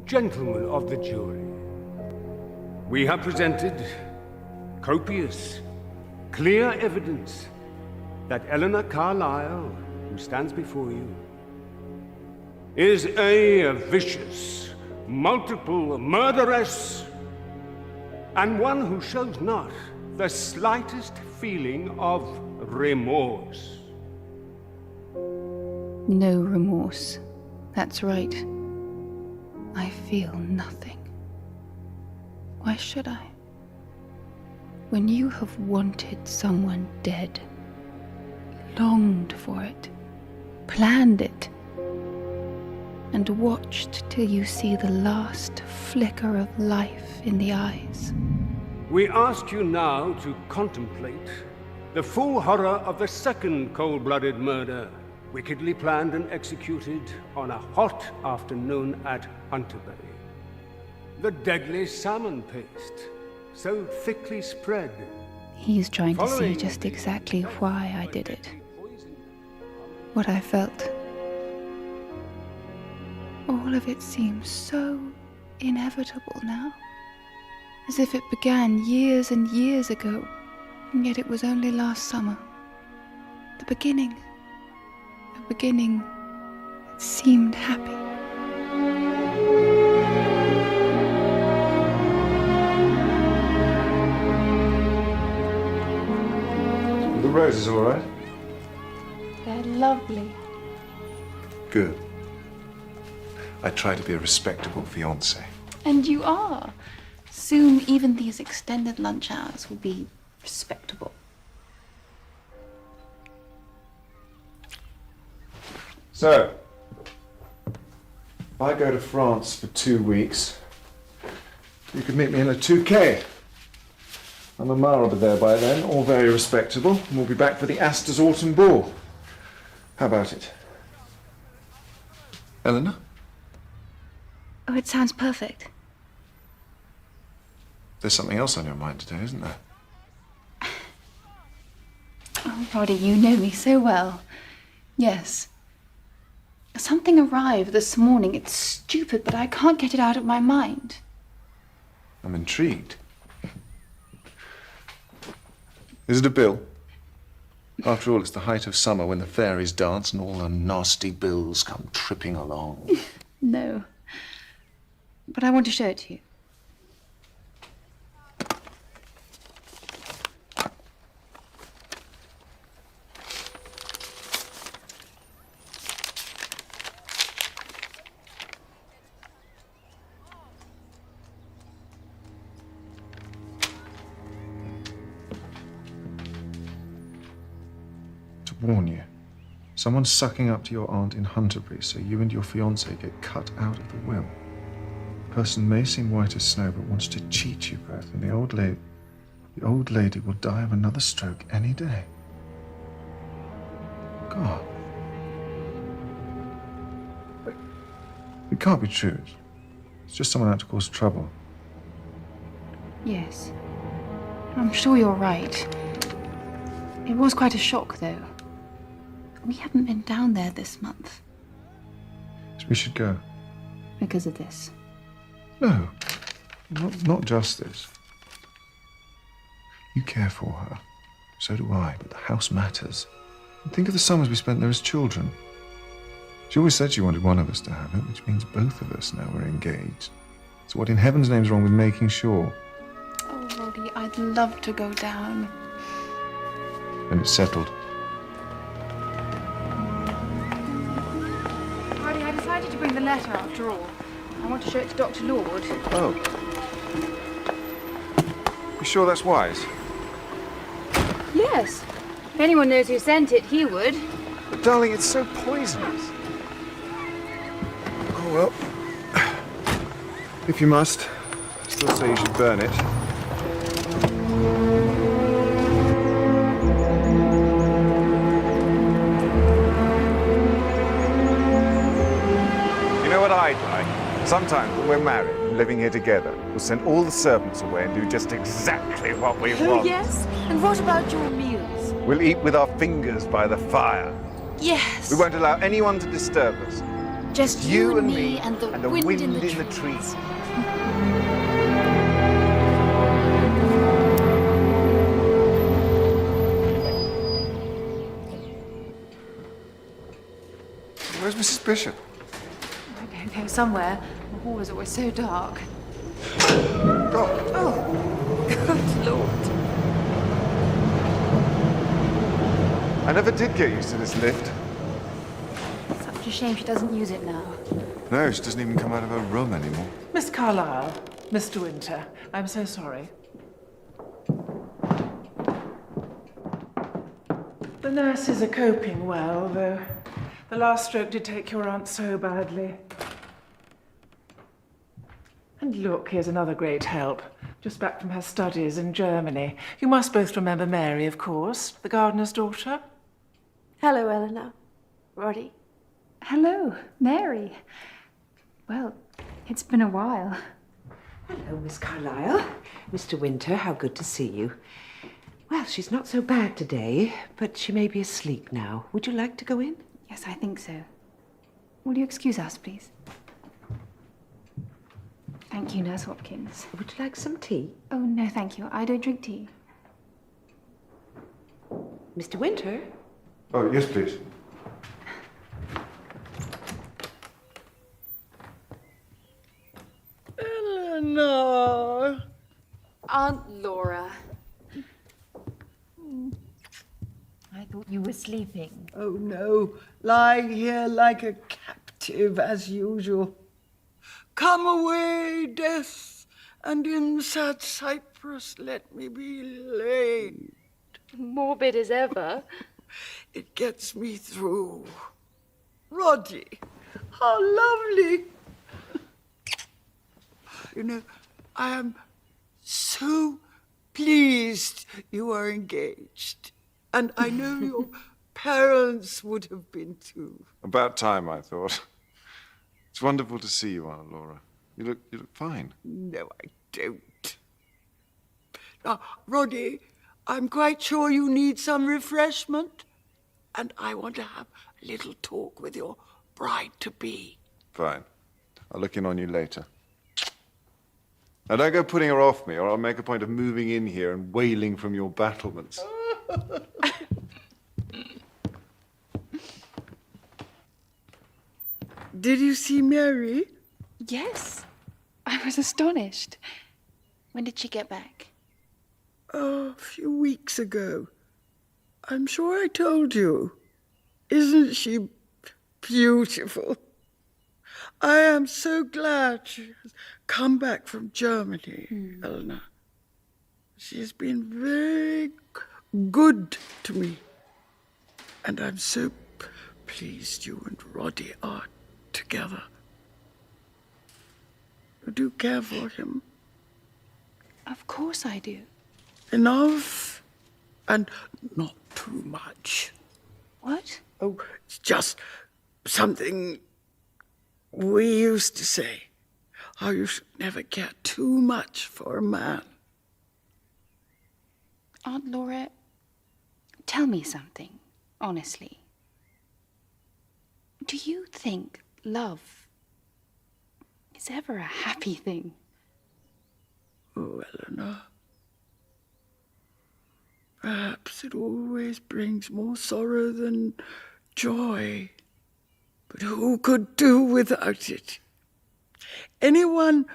Gentlemen of the jury, we have presented copious, clear evidence that Elinor Carlisle, who stands before you, is a vicious, multiple murderess, and one who shows not the slightest feeling of remorse. No remorse. That's right. I feel nothing. Why should I? When you have wanted someone dead, longed for it, planned it, and watched till you see the last flicker of life in the eyes. We ask you now to contemplate the full horror of the second cold-blooded murder, wickedly planned and executed on a hot afternoon at Hunterbury. The deadly salmon paste, so thickly spread. He's trying to see just exactly why I did it. What I felt. All of it seems so inevitable now. As if it began years and years ago, and yet it was only last summer. The beginning that seemed happy. The roses all right? They're lovely. Good. I try to be a respectable fiancé. And you are. Soon even these extended lunch hours will be respectable. So, if I go to France for 2 weeks, you could meet me in a 2K. I'm a marable there by then, all very respectable, and we'll be back for the Astor's autumn ball. How about it? Elinor? Oh, it sounds perfect. There's something else on your mind today, isn't there? Oh, Roddy, you know me so well. Yes. Something arrived this morning. It's stupid, but I can't get it out of my mind. I'm intrigued. Is it a bill? After all, it's the height of summer when the fairies dance and all the nasty bills come tripping along. No. But I want to show it to you. Warn you. Someone's sucking up to your aunt in Hunterbury, so you and your fiancé get cut out of the will. The person may seem white as snow, but wants to cheat you both, and the old lady will die of another stroke any day. God. It can't be true. It's just someone out to cause trouble. Yes. I'm sure you're right. It was quite a shock, though. We haven't been down there this month. So we should go. Because of this. No, not just this. You care for her. So do I, but the house matters. And think of the summers we spent there as children. She always said she wanted one of us to have it, which means both of us now we're engaged. So what in heaven's name's wrong with making sure? Oh, Roddy, I'd love to go down. Then it's settled. Roddy, I decided to bring the letter after all. I want to show it to Dr. Lord. Oh. You sure that's wise? Yes. If anyone knows who sent it, he would. But darling, it's so poisonous. Oh, well. If you must, I still say you should burn it. You know what I'd like? Sometimes when we're married and living here together, we'll send all the servants away and do just exactly what we want. Oh, yes? And what about your meals? We'll eat with our fingers by the fire. Yes. We won't allow anyone to disturb us. Just you and me and the wind in the trees. Where's Mrs. Bishop? I don't know, somewhere. The hall is always so dark. Oh, Good Lord. I never did get used to this lift. Such a shame she doesn't use it now. No, she doesn't even come out of her room anymore. Miss Carlisle, Mr. Winter, I'm so sorry. The nurses are coping well, though the last stroke did take your aunt so badly. And look, here's another great help. Just back from her studies in Germany. You must both remember Mary, of course, the gardener's daughter. Hello, Elinor. Roddy. Hello, Mary. Well, it's been a while. Hello, Miss Carlisle. Mr. Winter, how good to see you. Well, she's not so bad today, but she may be asleep now. Would you like to go in? Yes, I think so. Will you excuse us, please? Thank you, Nurse Hopkins. Would you like some tea? Oh, no, thank you. I don't drink tea. Mr. Winter? Oh, yes, please. Elinor! Aunt Laura. I thought you were sleeping. Oh no, lying here like a captive as usual. Come away, death, and in sad cypress let me be laid. Morbid as ever. It gets me through. Roddy, how lovely. You know, I am so pleased you are engaged. And I know your parents would have been too. About time, I thought. It's wonderful to see you, Aunt Laura. You look fine. No, I don't. Now, Roddy, I'm quite sure you need some refreshment. And I want to have a little talk with your bride-to-be. Fine. I'll look in on you later. Now, don't go putting her off me, or I'll make a point of moving in here and wailing from your battlements. Did you see Mary? Yes. I was astonished. When did she get back? Oh, a few weeks ago. I'm sure I told you. Isn't she beautiful? I am so glad she has come back from Germany, Eleanor. She has been very good to me. And I'm so pleased you and Roddy are together. You do care for him. Of course I do. Enough and not too much. What? Oh, it's just something we used to say. How you should never care too much for a man. Aunt Laura, tell me something, honestly. Do you think love is ever a happy thing? Oh, Eleanor. Perhaps it always brings more sorrow than joy. But who could do without it? Anyone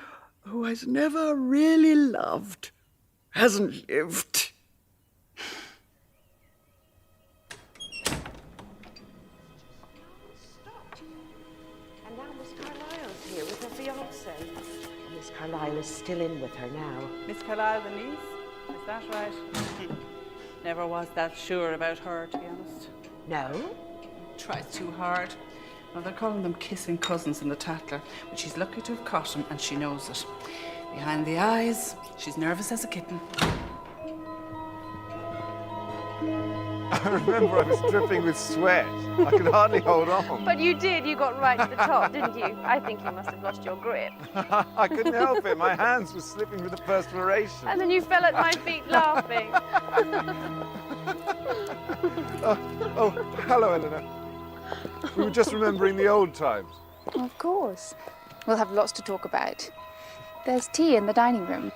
who has never really loved hasn't lived. And now Miss Carlisle's here with her fiancé. Miss Carlisle is still in with her now. Miss Carlisle, the niece? Is that right? Never was that sure about her, to be honest. No? Tries too hard. Now, they're calling them kissing cousins in the Tatler, but she's lucky to have caught him, and she knows it. Behind the eyes, she's nervous as a kitten. I remember I was dripping with sweat. I could hardly hold on. But you did. You got right to the top, didn't you? I think you must have lost your grip. I couldn't help it. My hands were slipping with the perspiration. And then you fell at my feet laughing. Oh, hello, Eleanor. We were just remembering the old times. Of course. We'll have lots to talk about. There's tea in the dining room.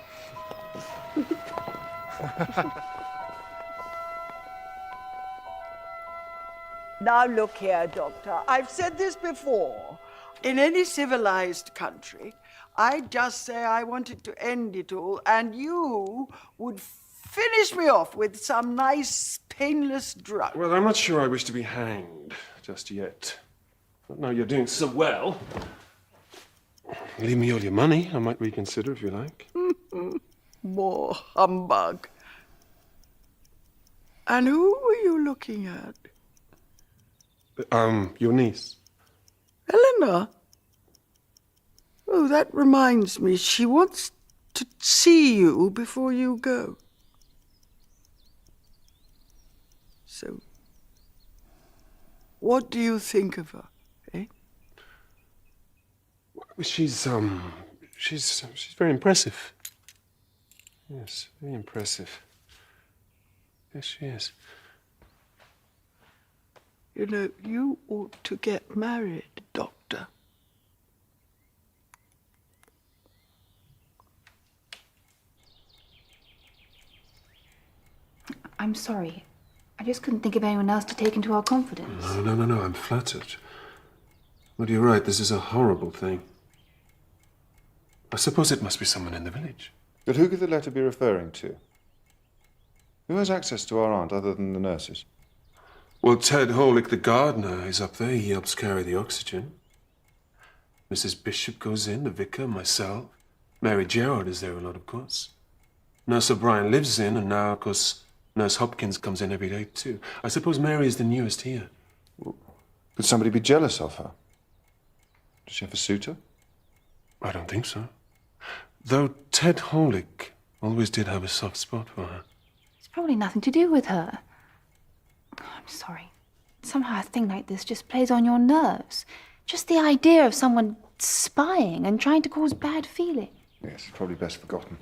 Now look here, Doctor. I've said this before. In any civilized country, I'd just say I wanted to end it all, and you would finish me off with some nice, painless drug. Well, I'm not sure I wish to be hanged just yet. But now you're doing so well. Leave me all your money. I might reconsider if you like. More humbug. And who were you looking at? Your niece. Elinor? Oh, that reminds me. She wants to see you before you go. So, what do you think of her, eh? She's very impressive. Yes, very impressive. Yes, she is. You know, you ought to get married, Doctor. I'm sorry. I just couldn't think of anyone else to take into our confidence. No, I'm flattered. But you're right, this is a horrible thing. I suppose it must be someone in the village. But who could the letter be referring to? Who has access to our aunt other than the nurses? Well, Ted Holick, the gardener, is up there. He helps carry the oxygen. Mrs. Bishop goes in, the vicar, myself. Mary Gerrard is there a lot, of course. Nurse O'Brien lives in, and now, of course, Nurse Hopkins comes in every day, too. I suppose Mary is the newest here. Could somebody be jealous of her? Does she have a suitor? I don't think so. Though Ted Holick always did have a soft spot for her. It's probably nothing to do with her. I'm sorry. Somehow a thing like this just plays on your nerves. Just the idea of someone spying and trying to cause bad feeling. Yes, it's probably best forgotten.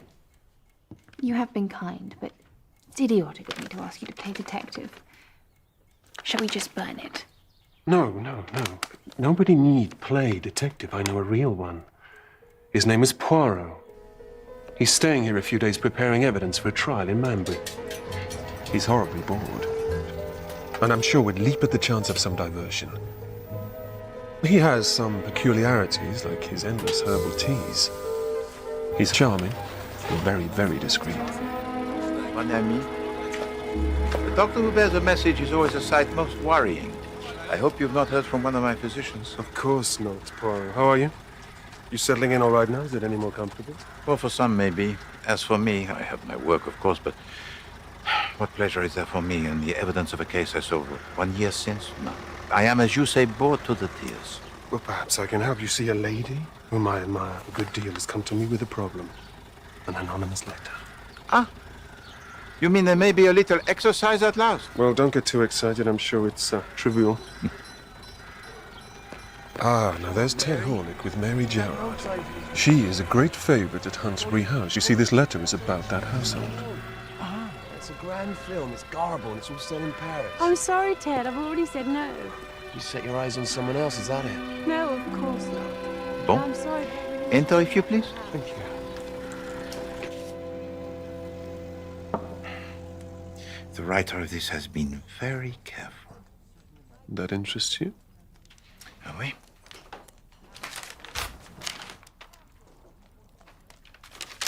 You have been kind, but it's idiotic of me to ask you to play detective. Shall we just burn it? No. Nobody need play detective. I know a real one. His name is Poirot. He's staying here a few days preparing evidence for a trial in Manbury. He's horribly bored. And I'm sure would leap at the chance of some diversion. He has some peculiarities, like his endless herbal teas. He's charming, and very, very discreet. Mon ami, the doctor who bears a message is always a sight most worrying. I hope you've not heard from one of my physicians. Of course not, Poirot. How are you? You settling in all right now? Is it any more comfortable? Well, for some, maybe. As for me, I have my work, of course, but what pleasure is there for me in the evidence of a case I solved 1 year since? No. I am, as you say, bored to the tears. Well, perhaps I can help you see a lady whom I admire a good deal has come to me with a problem. An anonymous letter. Ah, you mean there may be a little exercise at last? Well, don't get too excited. I'm sure it's trivial. Now there's Ted Holick with Mary Gerrard. She is a great favorite at Hunsbury House. You see, this letter is about that household. It's a grand film. It's garble and it's all set in Paris. I'm sorry, Ted. I've already said no. You set your eyes on someone else, is that it? No, of course not. Bon. I'm sorry. Enter, if you please. Thank you. The writer of this has been very careful. That interests you? Oh, oui.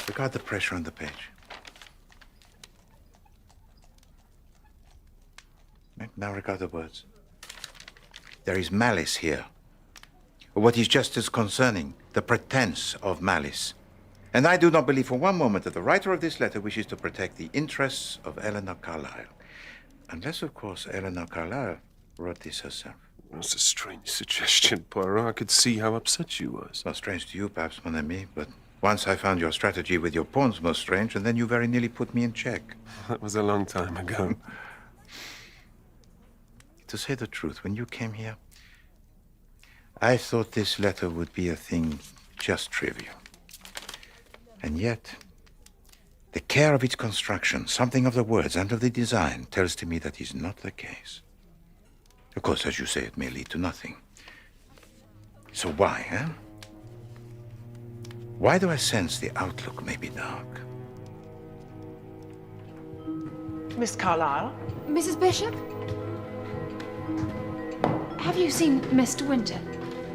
Regard the pressure on the page. Now regard the words. There is malice here. What is just as concerning, the pretense of malice. And I do not believe for one moment that the writer of this letter wishes to protect the interests of Elinor Carlisle. Unless, of course, Elinor Carlisle wrote this herself. That's a strange suggestion, Poirot. I could see how upset you was. Not strange to you, perhaps, mon ami, but once I found your strategy with your pawns most strange, and then you very nearly put me in check. That was a long time ago. To say the truth, when you came here, I thought this letter would be a thing just trivial. And yet, the care of its construction, something of the words and of the design, tells to me that is not the case. Of course, as you say, it may lead to nothing. So why, huh? Why do I sense the outlook may be dark? Miss Carlisle? Mrs. Bishop? Have you seen Mr. Winter?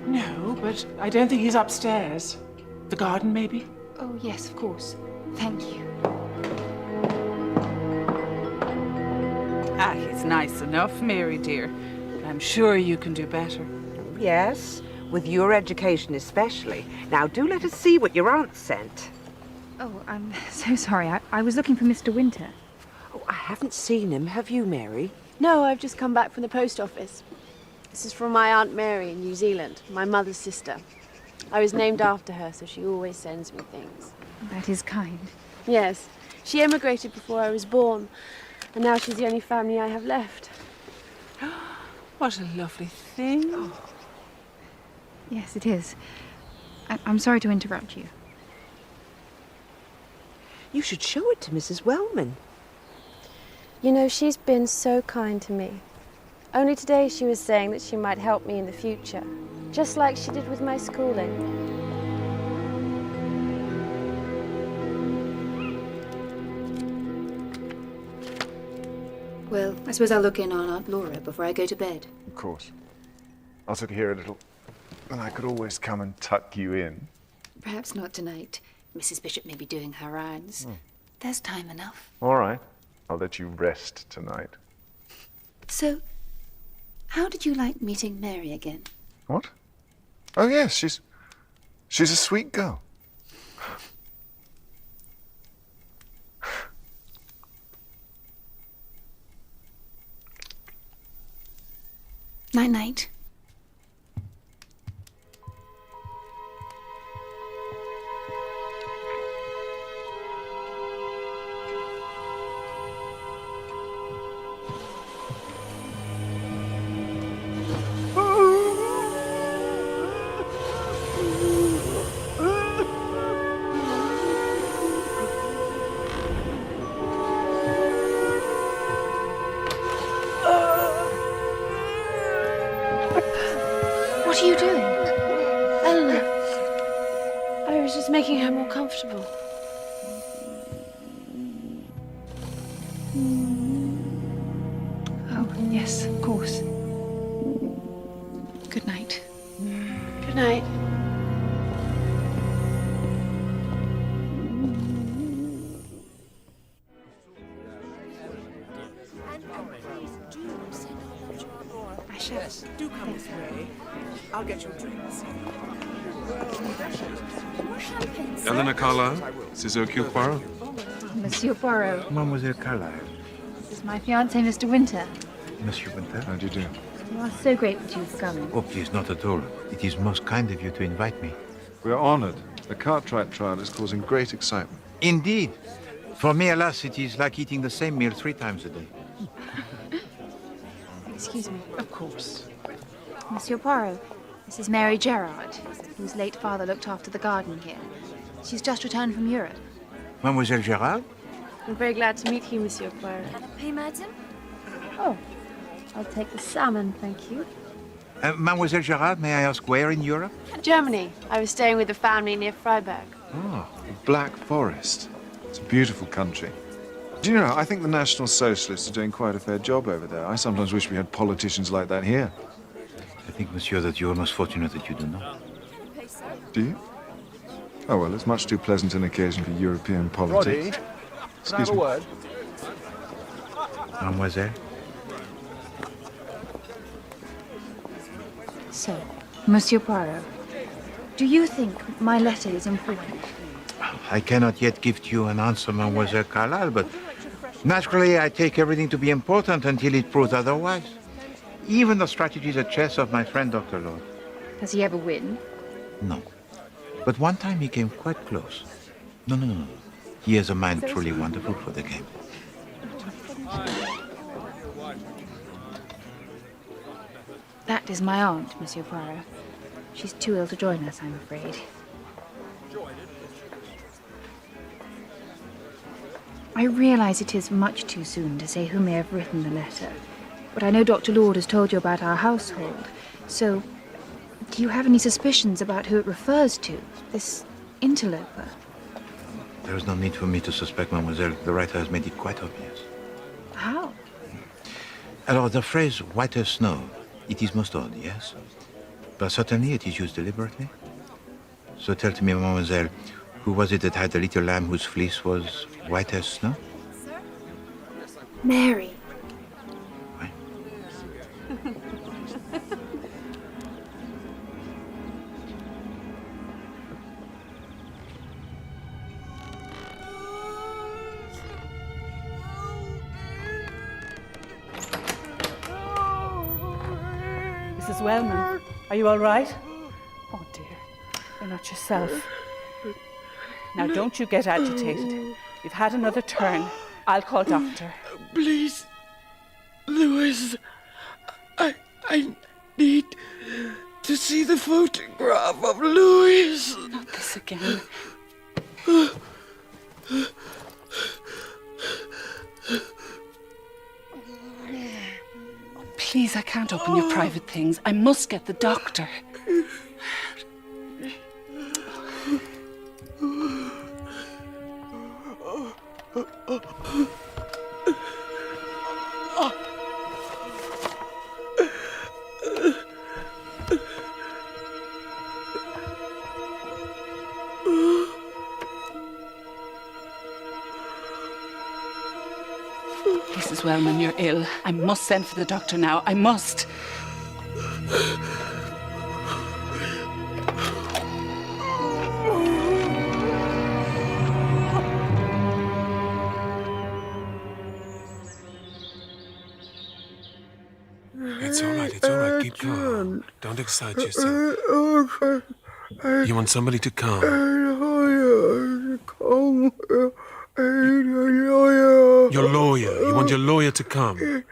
No, but I don't think he's upstairs. The garden, maybe? Oh, yes, of course. Thank you. Ah, he's nice enough, Mary dear. I'm sure you can do better. Yes, with your education especially. Now, do let us see what your aunt sent. Oh, I'm so sorry. I was looking for Mr. Winter. Oh, I haven't seen him. Have you, Mary? No, I've just come back from the post office. This is from my Aunt Mary in New Zealand, my mother's sister. I was named after her, so she always sends me things. That is kind. Yes, she emigrated before I was born, and now she's the only family I have left. What a lovely thing. Oh. Yes, it is. I'm sorry to interrupt you. You should show it to Mrs. Wellman. You know, she's been so kind to me. Only today she was saying that she might help me in the future, just like she did with my schooling. Well, I suppose I'll look in on Aunt Laura before I go to bed. Of course. I'll sit here a little, and I could always come and tuck you in. Perhaps not tonight. Mrs. Bishop may be doing her rounds. There's time enough. All right. I'll let you rest tonight. So, how did you like meeting Mary again? What? Oh, yes, she's a sweet girl. Night-night. What are you doing? Elinor, I was just making her more comfortable. Oh, yes, of course. Good night. Good night. I shall. Yes, do come this way. I'll get you drinks. Elinor Carlisle, this is Hercule Poirot. Monsieur Poirot. Mademoiselle Carlisle. This is my fiancé, Mr. Winter. Monsieur Winter. How do you do? You are so grateful to you for coming. Oh, please, not at all. It is most kind of you to invite me. We are honored. The Cartwright trial is causing great excitement. Indeed. For me, alas, it is like eating the same meal 3 times a day. Excuse me. Of course. Monsieur Poirot, this is Mary Gerrard, whose late father looked after the garden here. She's just returned from Europe. Mademoiselle Gerrard? I'm very glad to meet you, Monsieur Poirot. Hey, madam. Oh, I'll take the salmon, thank you. Mademoiselle Gerrard, may I ask where in Europe? Germany. I was staying with a family near Freiburg. Ah, the Black Forest. It's a beautiful country. Do you know, I think the National Socialists are doing quite a fair job over there. I sometimes wish we had politicians like that here. I think, monsieur, that you're most fortunate that you do not. Do you? Oh, well, it's much too pleasant an occasion for European politics. Roddy, Excuse can I have a me. word? Mademoiselle? So, Monsieur Poirot, do you think my letter is important? I cannot yet give to you an answer, Mademoiselle Carlisle, but naturally I take everything to be important until it proves otherwise. Even the strategies at chess of my friend Dr. Lord. Does he ever win? No. But one time he came quite close. No. He has a mind truly wonderful for the game. That is my aunt, Monsieur Poirot. She's too ill to join us, I'm afraid. I realize it is much too soon to say who may have written the letter, but I know Dr. Lord has told you about our household, so Do you have any suspicions about who it refers to? This interloper? There is no need for me to suspect, mademoiselle. The writer has made it quite obvious. How? Alors, the phrase white as snow, it is most odd, yes? But certainly it is used deliberately. So tell to me, mademoiselle, who was it that had the little lamb whose fleece was white as snow? Mary. Mrs. Wellman, are you all right? Oh, dear. You're not yourself. Now, don't you get agitated. You've had another turn. I'll call doctor. Please, Louis, I need to see the photograph of Louis. Not this again. Please, I can't open your private things. I must get the doctor. Mrs. Wellman, you're ill. I must send for the doctor now. I must. It's all right, it's all right. Keep calm. Don't excite yourself. You want somebody to come. Your lawyer. You want your lawyer to come.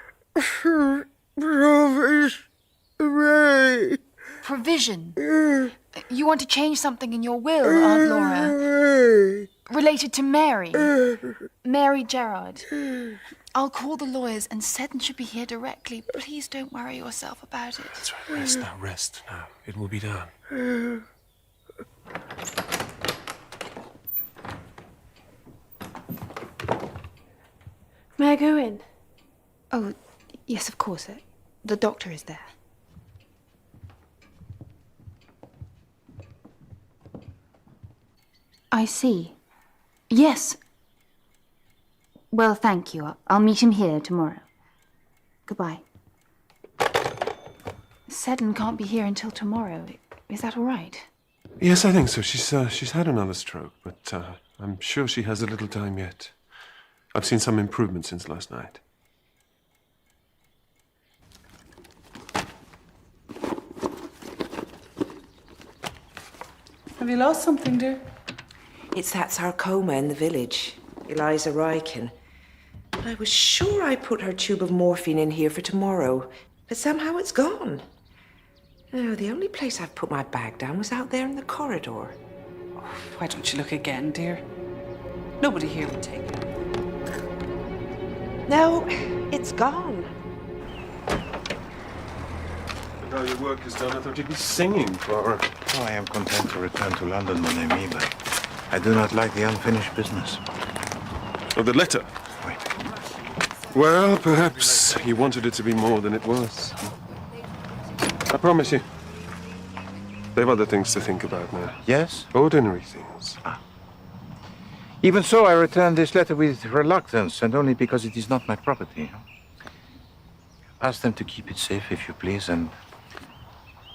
Provision? You want to change something in your will, Aunt Laura? Related to Mary? Mary Gerrard. I'll call the lawyers and Seddon should be here directly. Please don't worry yourself about it. That's right. Rest now, rest now. It will be done. May I go in? Oh, yes, of course. The doctor is there. I see. Yes. Well, thank you. I'll meet him here tomorrow. Goodbye. Seddon can't be here until tomorrow. Is that all right? Yes, I think so. She's had another stroke, but I'm sure she has a little time yet. I've seen some improvement since last night. Have you lost something, dear? It's that sarcoma in the village, Eliza Ryken. But I was sure I put her tube of morphine in here for tomorrow, but somehow it's gone. No, the only place I've put my bag down was out there in the corridor. Oh, why don't you look again, dear? Nobody here would take it. No, it's gone. And now your work is done, I thought you'd be singing, Clara. Oh, I am content to return to London, mon ami, but I do not like the unfinished business. Oh, the letter? Wait. Well, perhaps you wanted it to be more than it was. I promise you. They've other things to think about now. Yes? Ordinary things. Even so, I returned this letter with reluctance, and only because it is not my property. Ask them to keep it safe, if you please, and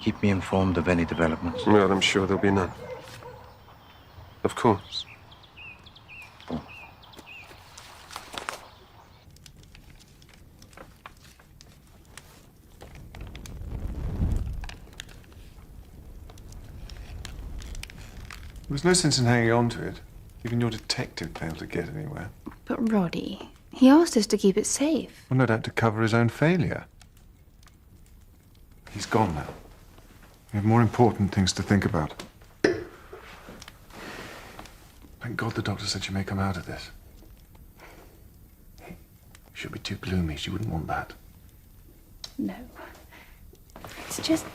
keep me informed of any developments. Well, I'm sure there'll be none. Of course. Oh. There was no sense in hanging on to it. Even your detective failed to get anywhere. But Roddy, he asked us to keep it safe. Well, no doubt to cover his own failure. He's gone now. We have more important things to think about. Thank God the doctor said she may come out of this. She'll be too gloomy. She wouldn't want that. No. It's just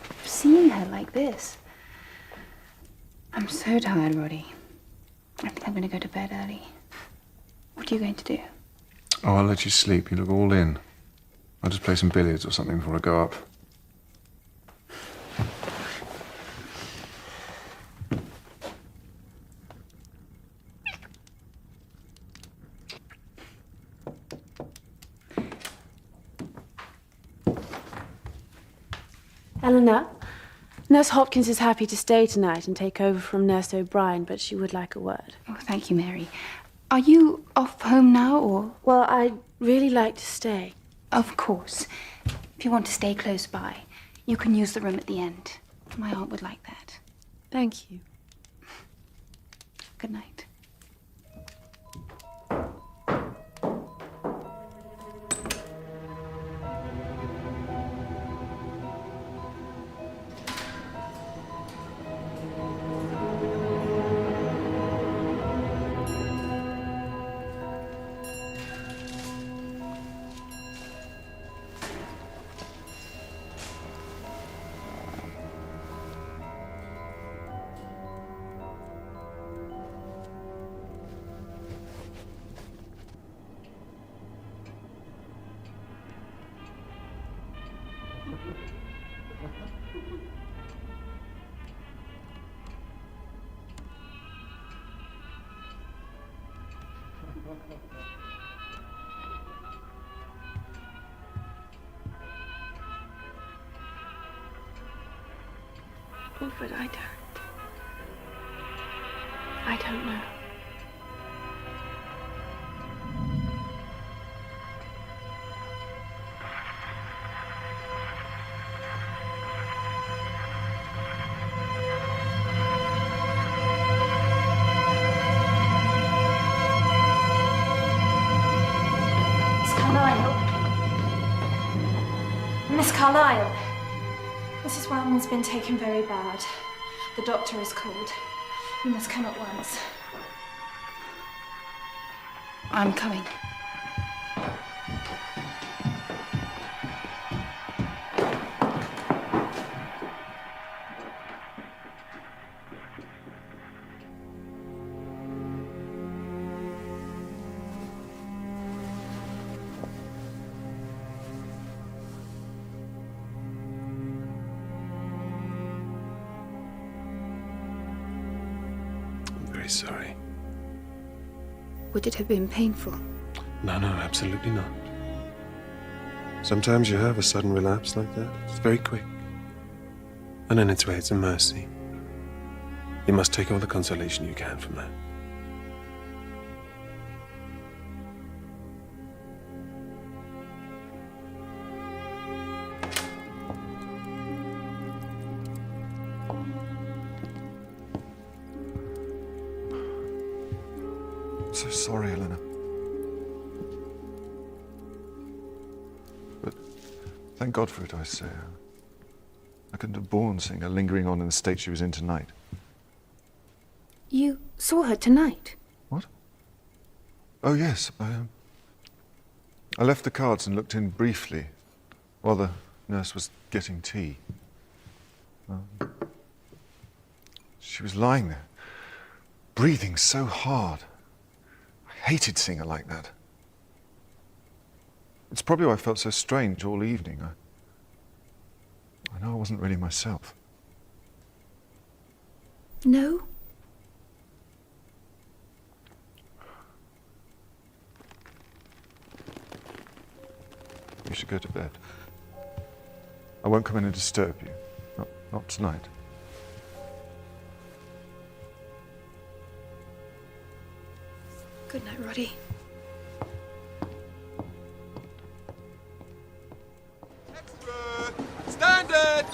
seeing her like this. I'm so tired, Roddy. I think I'm going to go to bed early. What are you going to do? Oh, I'll let you sleep. You look all in. I'll just play some billiards or something before I go up. Eleanor, Nurse Hopkins is happy to stay tonight and take over from Nurse O'Brien, but she would like a word. Oh, thank you, Mary. Are you off home now, or...? Well, I'd really like to stay. Of course. If you want to stay close by, you can use the room at the end. My aunt would like that. Thank you. Good night. Wilfred, I don't know. Miss Carlisle, Mrs. Wellman's been taken very bad. The doctor is called. You must come at once. I'm coming. Very sorry. Would it have been painful? No, absolutely not. Sometimes you have a sudden relapse like that. It's very quick. And in its way, it's a mercy. You must take all the consolation you can from that. I'm so sorry, Eleanor. But thank God for it, I say. I couldn't have borne seeing her lingering on in the state she was in tonight. You saw her tonight? What? Oh, yes. I left the cards and looked in briefly while the nurse was getting tea. She was lying there, breathing so hard. I hated seeing her like that. It's probably why I felt so strange all evening. I know I wasn't really myself. No? You should go to bed. I won't come in and disturb you. Not tonight. Good night, Roddy. Standard!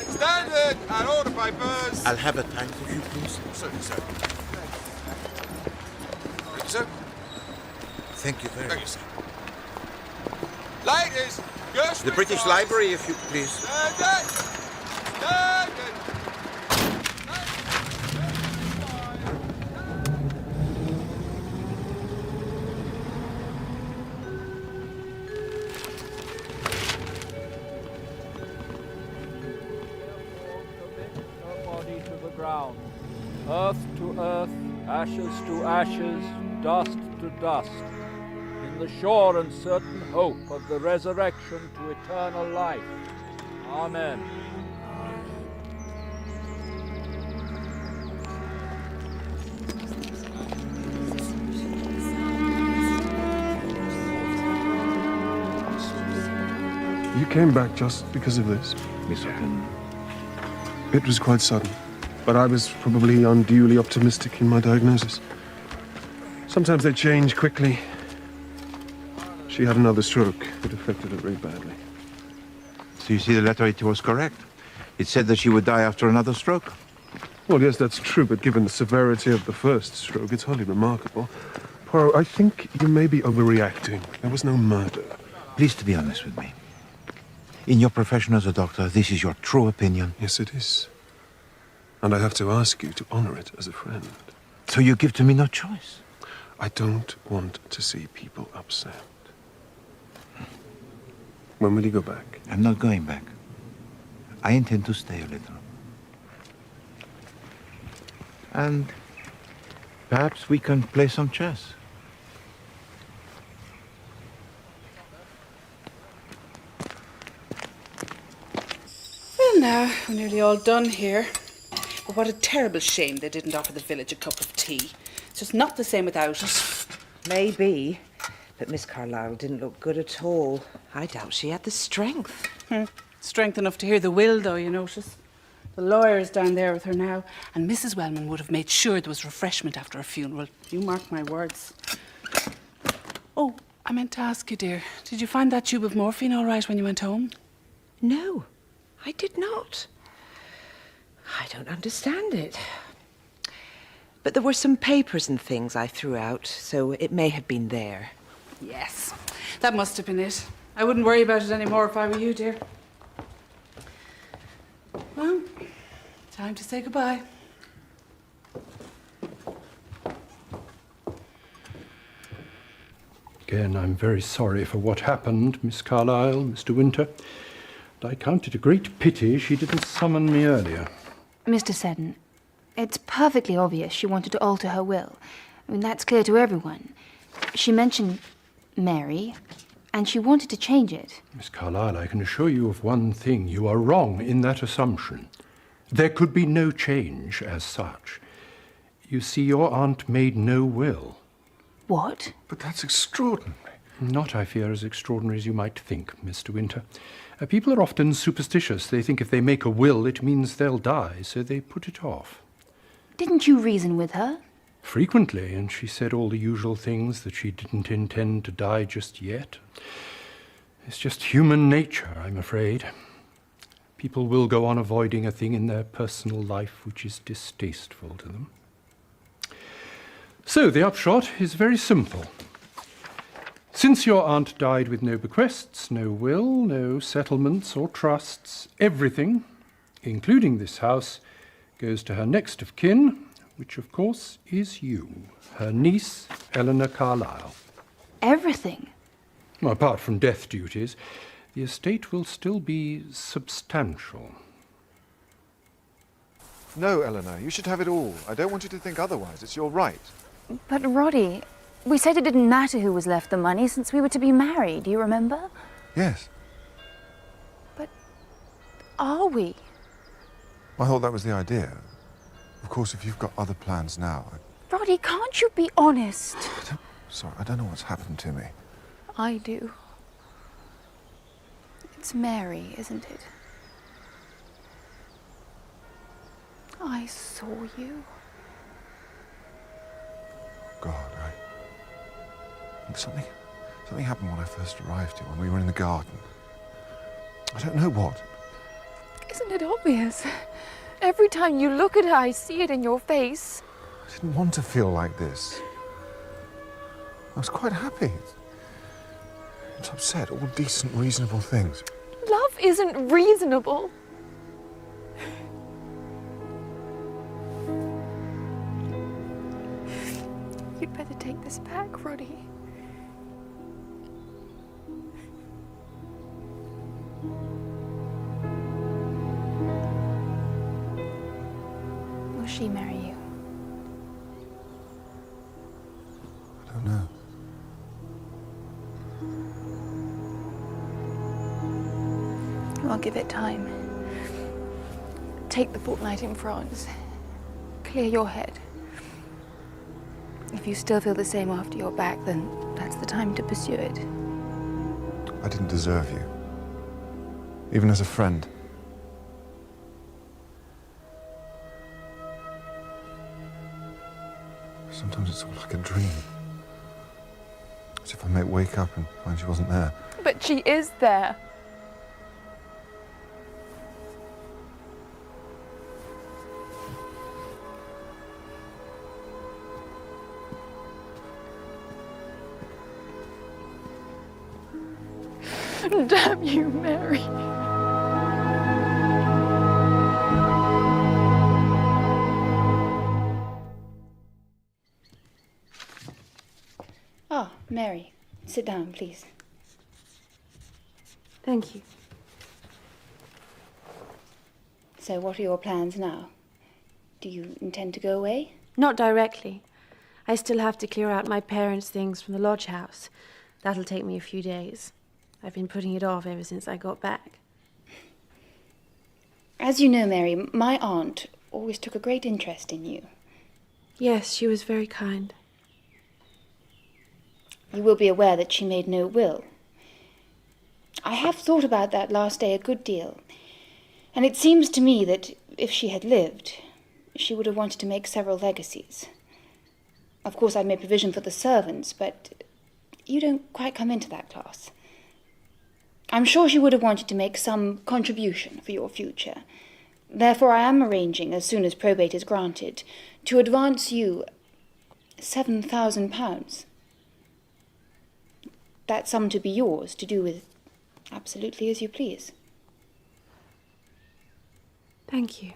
Standard! And order papers! I'll have a pint, if you please. Certainly, sir. Thank you, sir. Thank you very Thank you, much. sir. Ladies, Gershwin The British cards. Library, if you please. Standard! Standard! ground, earth to earth, ashes to ashes, dust to dust, in the sure and certain hope of the resurrection to eternal life. Amen. You came back just because of this? Miss Hutton. It was quite sudden, but I was probably unduly optimistic in my diagnosis. Sometimes they change quickly. She had another stroke. It affected her very badly. So you see, the letter, it was correct. It said that she would die after another stroke. Well, yes, that's true, but given the severity of the first stroke, it's hardly remarkable. Poirot, I think you may be overreacting. There was no murder. Please to be honest with me. In your profession as a doctor, this is your true opinion? Yes, it is. And I have to ask you to honor it as a friend. So you give to me no choice? I don't want to see people upset. When will you go back? I'm not going back. I intend to stay a little. And perhaps we can play some chess. Well, now, we're nearly all done here. But what a terrible shame they didn't offer the village a cup of tea. It's just not the same without it. Maybe, but Miss Carlisle didn't look good at all. I doubt she had the strength. Strength enough to hear the will, though, you notice. The lawyer's down there with her now, and Mrs. Wellman would have made sure there was refreshment after her funeral. You mark my words. Oh, I meant to ask you, dear, did you find that tube of morphine all right when you went home? No, I did not. I don't understand it. But there were some papers and things I threw out, so it may have been there. Yes, that must have been it. I wouldn't worry about it anymore if I were you, dear. Well, time to say goodbye. Again, I'm very sorry for what happened, Miss Carlisle, Mr. Winter. And I count it a great pity she didn't summon me earlier. Mr. Seddon, it's perfectly obvious she wanted to alter her will. I mean, that's clear to everyone. She mentioned Mary, and she wanted to change it. Miss Carlisle, I can assure you of one thing. You are wrong in that assumption. There could be no change as such. You see, your aunt made no will. What? But that's extraordinary. Not, I fear, as extraordinary as you might think, Mr. Winter. People are often superstitious. They think if they make a will, it means they'll die, so they put it off. Didn't you reason with her? Frequently, and she said all the usual things, that she didn't intend to die just yet. It's just human nature, I'm afraid. People will go on avoiding a thing in their personal life which is distasteful to them. So the upshot is very simple. Since your aunt died with no bequests, no will, no settlements or trusts, everything, including this house, goes to her next of kin, which of course is you, her niece, Elinor Carlisle. Everything? Well, apart from death duties, the estate will still be substantial. No, Eleanor, you should have it all. I don't want you to think otherwise. It's your right. But Roddy, we said it didn't matter who was left the money since we were to be married, do you remember? Yes. But are we? I thought that was the idea. Of course, if you've got other plans now... Roddy, can't you be honest? Sorry, I don't know what's happened to me. I do. It's Mary, isn't it? I saw you. God, Something happened when I first arrived here, when we were in the garden. I don't know what. Isn't it obvious? Every time you look at her, I see it in your face. I didn't want to feel like this. I was quite happy. I was upset, all decent, reasonable things. Love isn't reasonable. You'd better take this back, Roddy. We'll she marry you? I don't know. I'll give it time. Take the fortnight in France. Clear your head. If you still feel the same after you're back, then that's the time to pursue it. I didn't deserve you. Even as a friend. Sometimes it's all like a dream. As if I may wake up and find she wasn't there. But she is there. Damn you, Mary. Ah, Mary. Sit down, please. Thank you. So what are your plans now? Do you intend to go away? Not directly. I still have to clear out my parents' things from the lodge house. That'll take me a few days. I've been putting it off ever since I got back. As you know, Mary, my aunt always took a great interest in you. Yes, she was very kind. You will be aware that she made no will. I have thought about that last day a good deal, and it seems to me that if she had lived, she would have wanted to make several legacies. Of course, I made provision for the servants, but you don't quite come into that class. I'm sure she would have wanted to make some contribution for your future. Therefore, I am arranging, as soon as probate is granted, to advance you £7,000. That sum to be yours, to do with absolutely as you please. Thank you.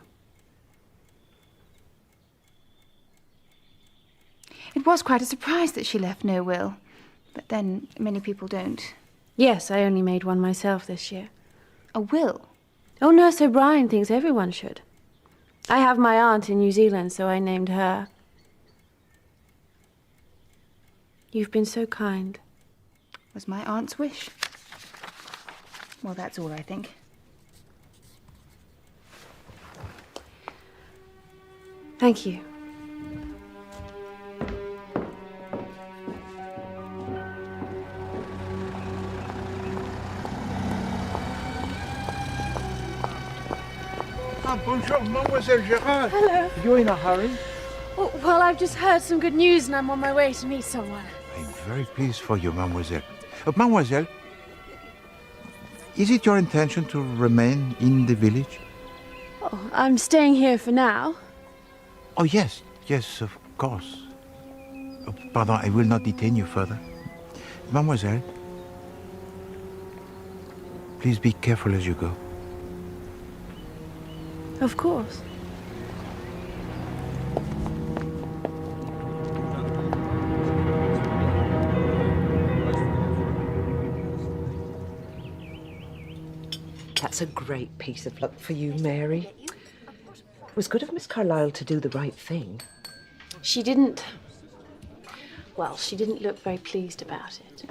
It was quite a surprise that she left no will, but then many people don't. Yes, I only made one myself this year. A will? Oh, Nurse O'Brien thinks everyone should. I have my aunt in New Zealand, so I named her. You've been so kind. Was my aunt's wish. Well, that's all, I think. Thank you. Bonjour, Mademoiselle Gerrard. Hello. You're in a hurry? Oh, well, I've just heard some good news and I'm on my way to meet someone. I'm very pleased for you, Mademoiselle. Mademoiselle, is it your intention to remain in the village? Oh, I'm staying here for now. Oh, yes, yes, of course. Oh, pardon, I will not detain you further. Mademoiselle, please be careful as you go. Of course. That's a great piece of luck for you, Mary. It was good of Miss Carlisle to do the right thing. She didn't look very pleased about it.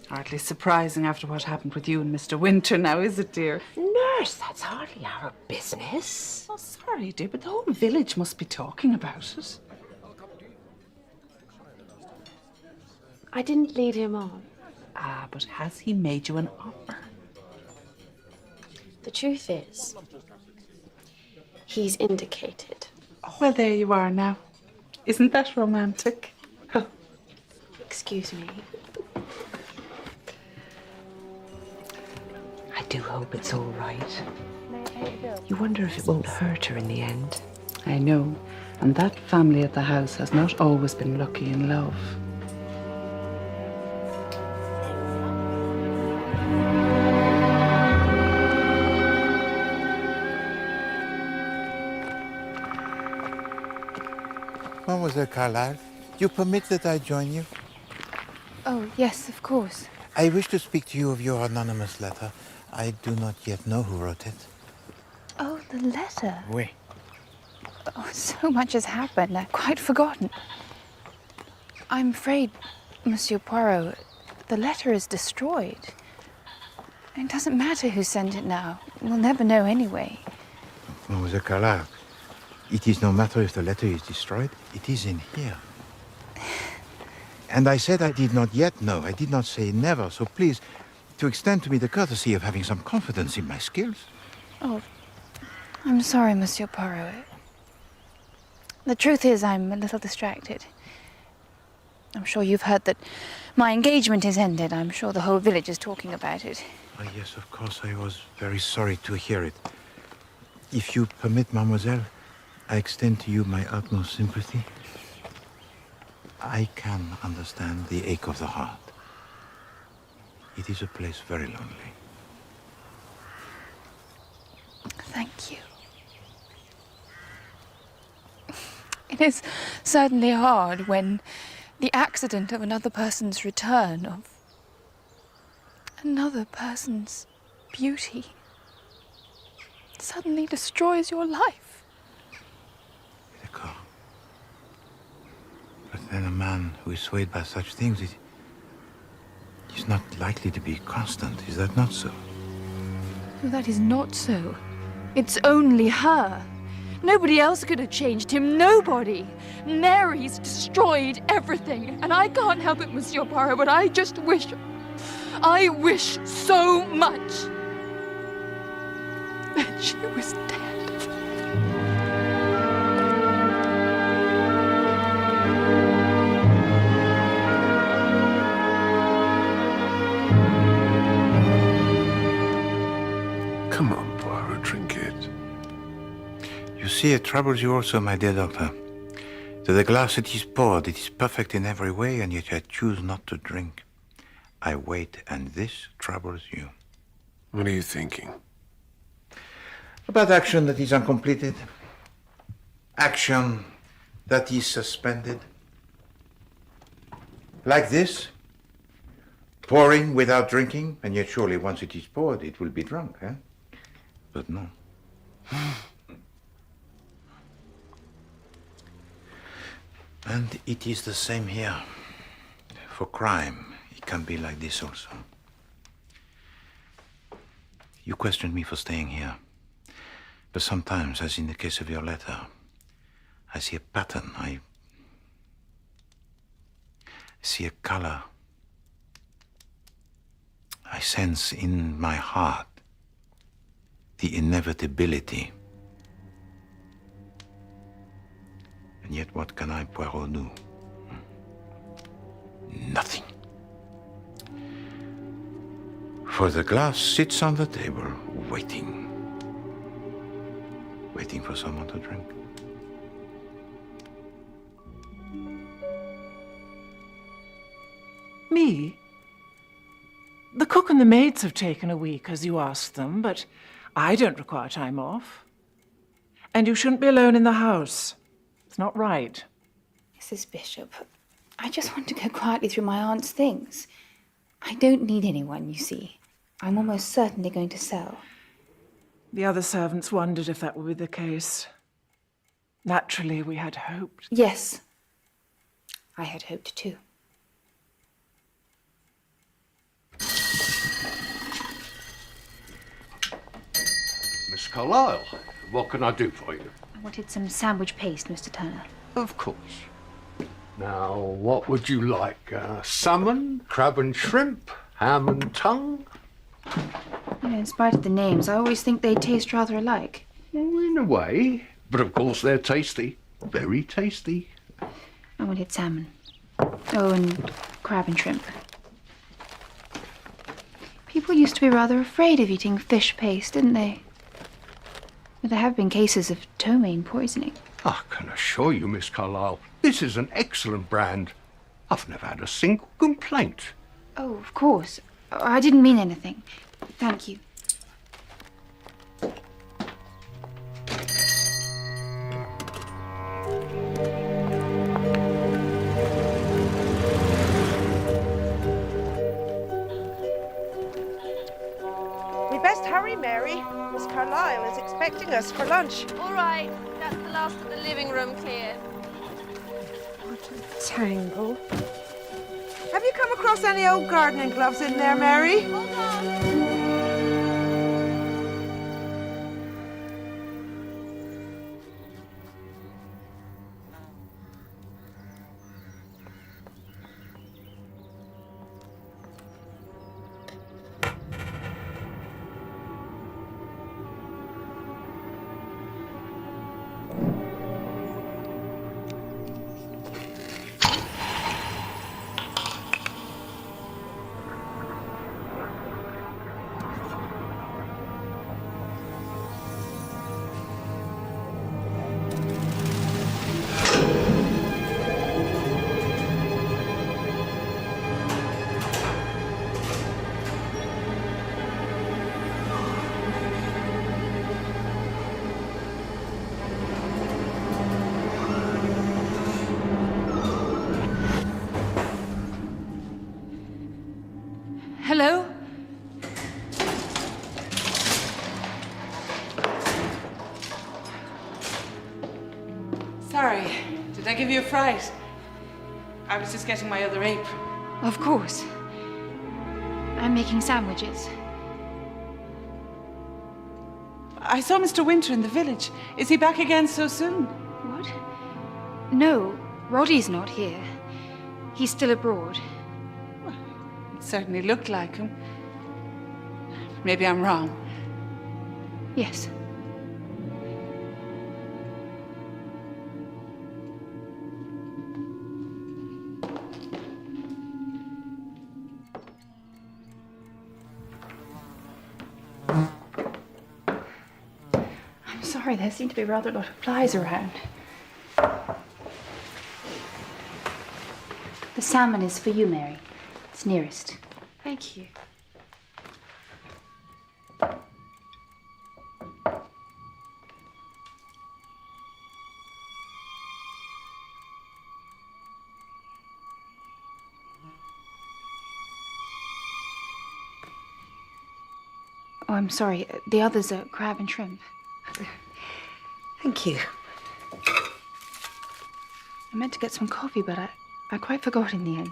Hardly surprising after what happened with you and Mr. Winter now, is it, dear? Nurse, that's hardly our business. Oh, sorry, dear, but the whole village must be talking about it. I didn't lead him on. Ah, but has he made you an offer? The truth is, he's indicated. Oh, well, there you are now. Isn't that romantic? Oh. Excuse me. I do hope it's all right. You wonder if it won't hurt her in the end. I know, and that family at the house has not always been lucky in love. Mademoiselle Carlisle, you permit that I join you? Oh, yes, of course. I wish to speak to you of your anonymous letter. I do not yet know who wrote it. Oh, the letter. Oui. Oh, so much has happened, I've quite forgotten. I'm afraid, Monsieur Poirot, the letter is destroyed. It doesn't matter who sent it now. We'll never know anyway. Mademoiselle Carlisle, it is no matter if the letter is destroyed. It is in here. And I said I did not yet know. I did not say never. So please, to extend to me the courtesy of having some confidence in my skills. Oh, I'm sorry, Monsieur Poirot. The truth is, I'm a little distracted. I'm sure you've heard that my engagement is ended. I'm sure the whole village is talking about it. Oh, yes, of course. I was very sorry to hear it. If you permit, mademoiselle, I extend to you my utmost sympathy. I can understand the ache of the heart. It is a place very lonely. Thank you. It is certainly hard when the accident of another person's return, of another person's beauty, suddenly destroys your life. D'accord. But then a man who is swayed by such things is not likely to be constant. Is that not so? No, that is not so. It's only her. Nobody else could have changed him. Nobody. Mary's destroyed everything. And I can't help it, Monsieur Poirot, but I wish so much that she was dead. Come on, Poirot, drink it. You see, it troubles you also, my dear doctor. To the glass it is poured, it is perfect in every way, and yet I choose not to drink. I wait, and this troubles you. What are you thinking? About action that is uncompleted. Action that is suspended. Like this. Pouring without drinking, and yet surely once it is poured, it will be drunk, eh? But no. And it is the same here. For crime, it can be like this also. You questioned me for staying here. But sometimes, as in the case of your letter, I see a pattern. I see a color. I sense in my heart the inevitability. And yet what can I, Poirot, do? Nothing. For the glass sits on the table, waiting. Waiting for someone to drink. Me? The cook and the maids have taken a week, as you asked them, but I don't require time off. And you shouldn't be alone in the house. It's not right. Mrs. Bishop, I just want to go quietly through my aunt's things. I don't need anyone, you see. I'm almost certainly going to sell. The other servants wondered if that would be the case. Naturally, we had hoped. Yes, I had hoped too. Miss Carlisle, what can I do for you? I wanted some sandwich paste, Mr. Turner. Of course. Now, what would you like? Salmon, crab and shrimp, ham and tongue? You know, in spite of the names, I always think they taste rather alike. Well, in a way. But of course they're tasty. Very tasty. I wanted salmon. Oh, and crab and shrimp. People used to be rather afraid of eating fish paste, didn't they? But there have been cases of ptomaine poisoning. I can assure you, Miss Carlisle, this is an excellent brand. I've never had a single complaint. Oh, of course. I didn't mean anything. Thank you. Hurry, Mary. Miss Carlisle is expecting us for lunch. All right, that's the last of the living room cleared. What a tangle. Have you come across any old gardening gloves in there, Mary? Hold on. Hello? Sorry, did I give you a fright? I was just getting my other apron. Of course. I'm making sandwiches. I saw Mr. Winter in the village. Is he back again so soon? What? No, Roddy's not here. He's still abroad. It certainly looked like him. Maybe I'm wrong. Yes. I'm sorry, there seem to be rather a lot of flies around. The salmon is for you, Mary. It's nearest. Thank you. Oh, I'm sorry. The others are crab and shrimp. Thank you. I meant to get some coffee, but I quite forgot in the end.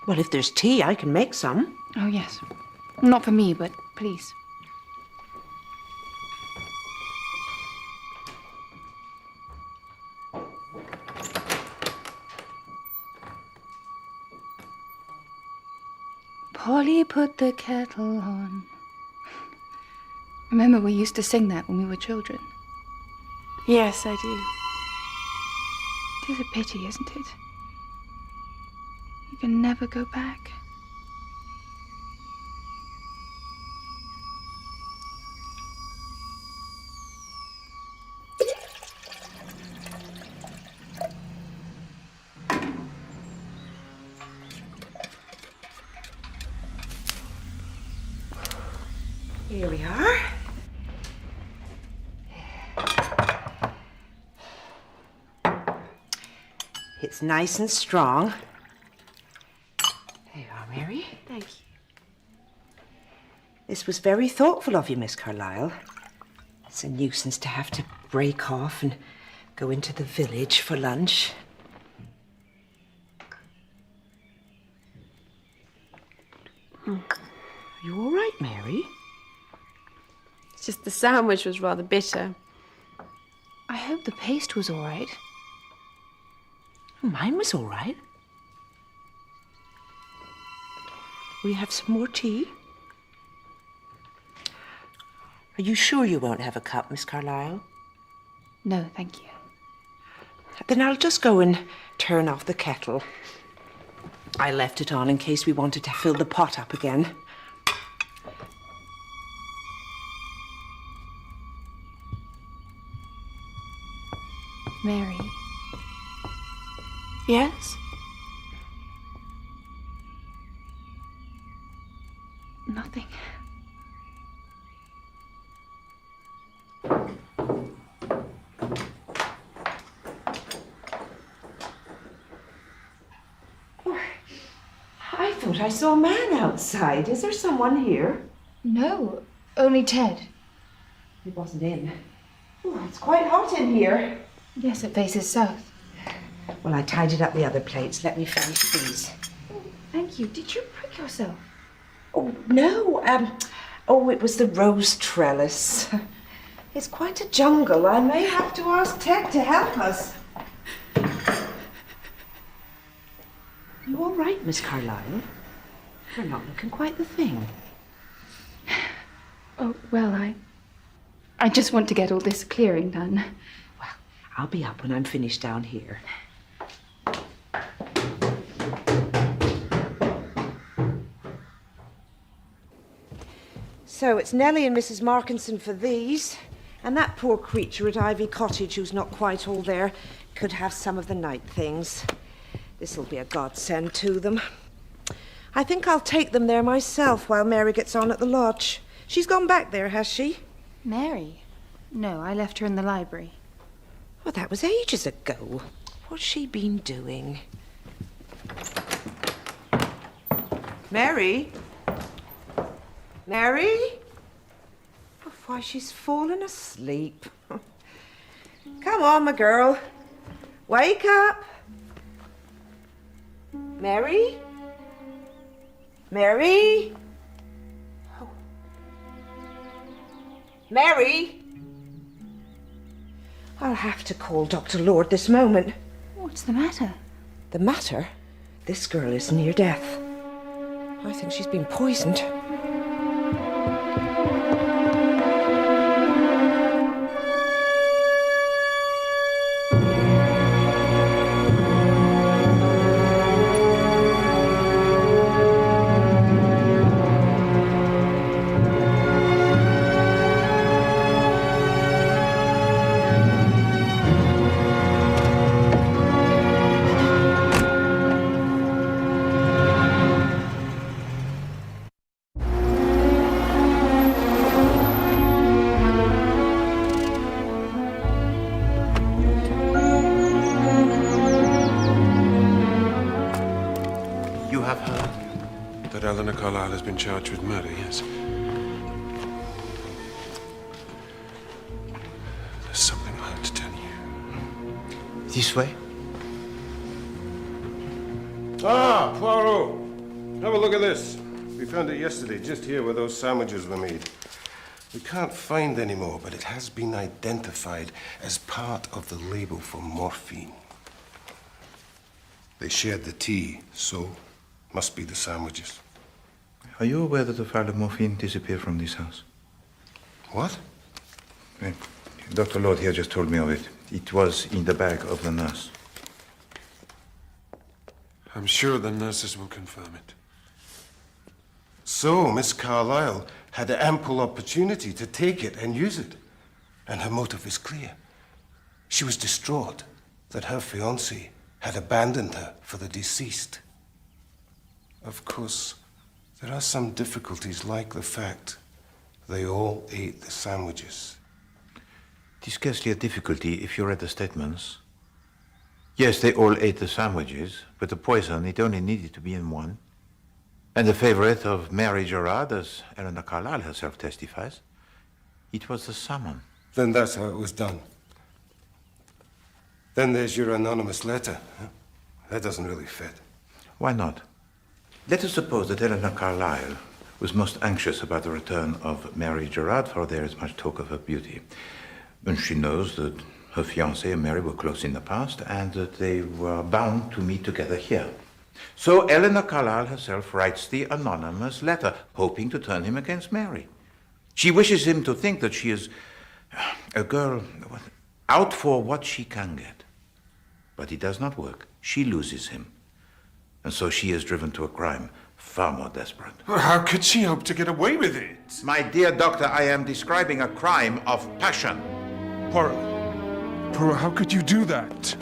Well, if there's tea, I can make some. Oh, yes. Not for me, but please. Polly put the kettle on. Remember, we used to sing that when we were children. Yes, I do. It is a pity, isn't it? You can never go back. Here we are. It's nice and strong. There you are, Mary. Thank you. This was very thoughtful of you, Miss Carlisle. It's a nuisance to have to break off and go into the village for lunch. Are you all right, Mary? It's just the sandwich was rather bitter. I hope the paste was all right. Mine was all right. Will you have some more tea? Are you sure you won't have a cup, Miss Carlisle? No, thank you. Then I'll just go and turn off the kettle. I left it on in case we wanted to fill the pot up again. Mary. Yes? Nothing. I thought I saw a man outside. Is there someone here? No, only Ted. He wasn't in. Oh, it's quite hot in here. Yes, it faces south. Well, I tidied up the other plates. Let me finish these. Thank you. Did you prick yourself? Oh, no. It was the rose trellis. It's quite a jungle. I may have to ask Ted to help us. You all right, Miss Carlisle? You're not looking quite the thing. Oh, well, I just want to get all this clearing done. Well, I'll be up when I'm finished down here. So it's Nellie and Mrs. Markinson for these. And that poor creature at Ivy Cottage who's not quite all there could have some of the night things. This'll be a godsend to them. I think I'll take them there myself while Mary gets on at the lodge. She's gone back there, has she? Mary? No, I left her in the library. Well, that was ages ago. What's she been doing? Mary? Mary? Oh, why, she's fallen asleep. Come on, my girl. Wake up. Mary? Mary? Oh. Mary? I'll have to call Dr. Lord this moment. What's the matter? The matter? This girl is near death. I think she's been poisoned. Elinor Carlisle has been charged with murder, yes. There's something I have to tell you. This way? Ah, Poirot! Have a look at this. We found it yesterday, just here where those sandwiches were made. We can't find any more, but it has been identified as part of the label for morphine. They shared the tea, so must be the sandwiches. Are you aware that the file of morphine disappeared from this house? What? Dr. Lord here just told me of it. It was in the bag of the nurse. I'm sure the nurses will confirm it. So, Miss Carlisle had ample opportunity to take it and use it. And her motive is clear. She was distraught that her fiancé had abandoned her for the deceased. Of course, there are some difficulties, like the fact they all ate the sandwiches. It is scarcely a difficulty if you read the statements. Yes, they all ate the sandwiches, but the poison, it only needed to be in one. And the favorite of Mary Gerrard, as Elinor Carlisle herself testifies, it was the salmon. Then that's how it was done. Then there's your anonymous letter. That doesn't really fit. Why not? Let us suppose that Elinor Carlisle was most anxious about the return of Mary Gerrard, for there is much talk of her beauty. And she knows that her fiancé and Mary were close in the past, and that they were bound to meet together here. So Elinor Carlisle herself writes the anonymous letter, hoping to turn him against Mary. She wishes him to think that she is a girl out for what she can get. But it does not work. She loses him. And so she is driven to a crime far more desperate. Well, how could she hope to get away with it? My dear doctor, I am describing a crime of passion. Poirot, how could you do that?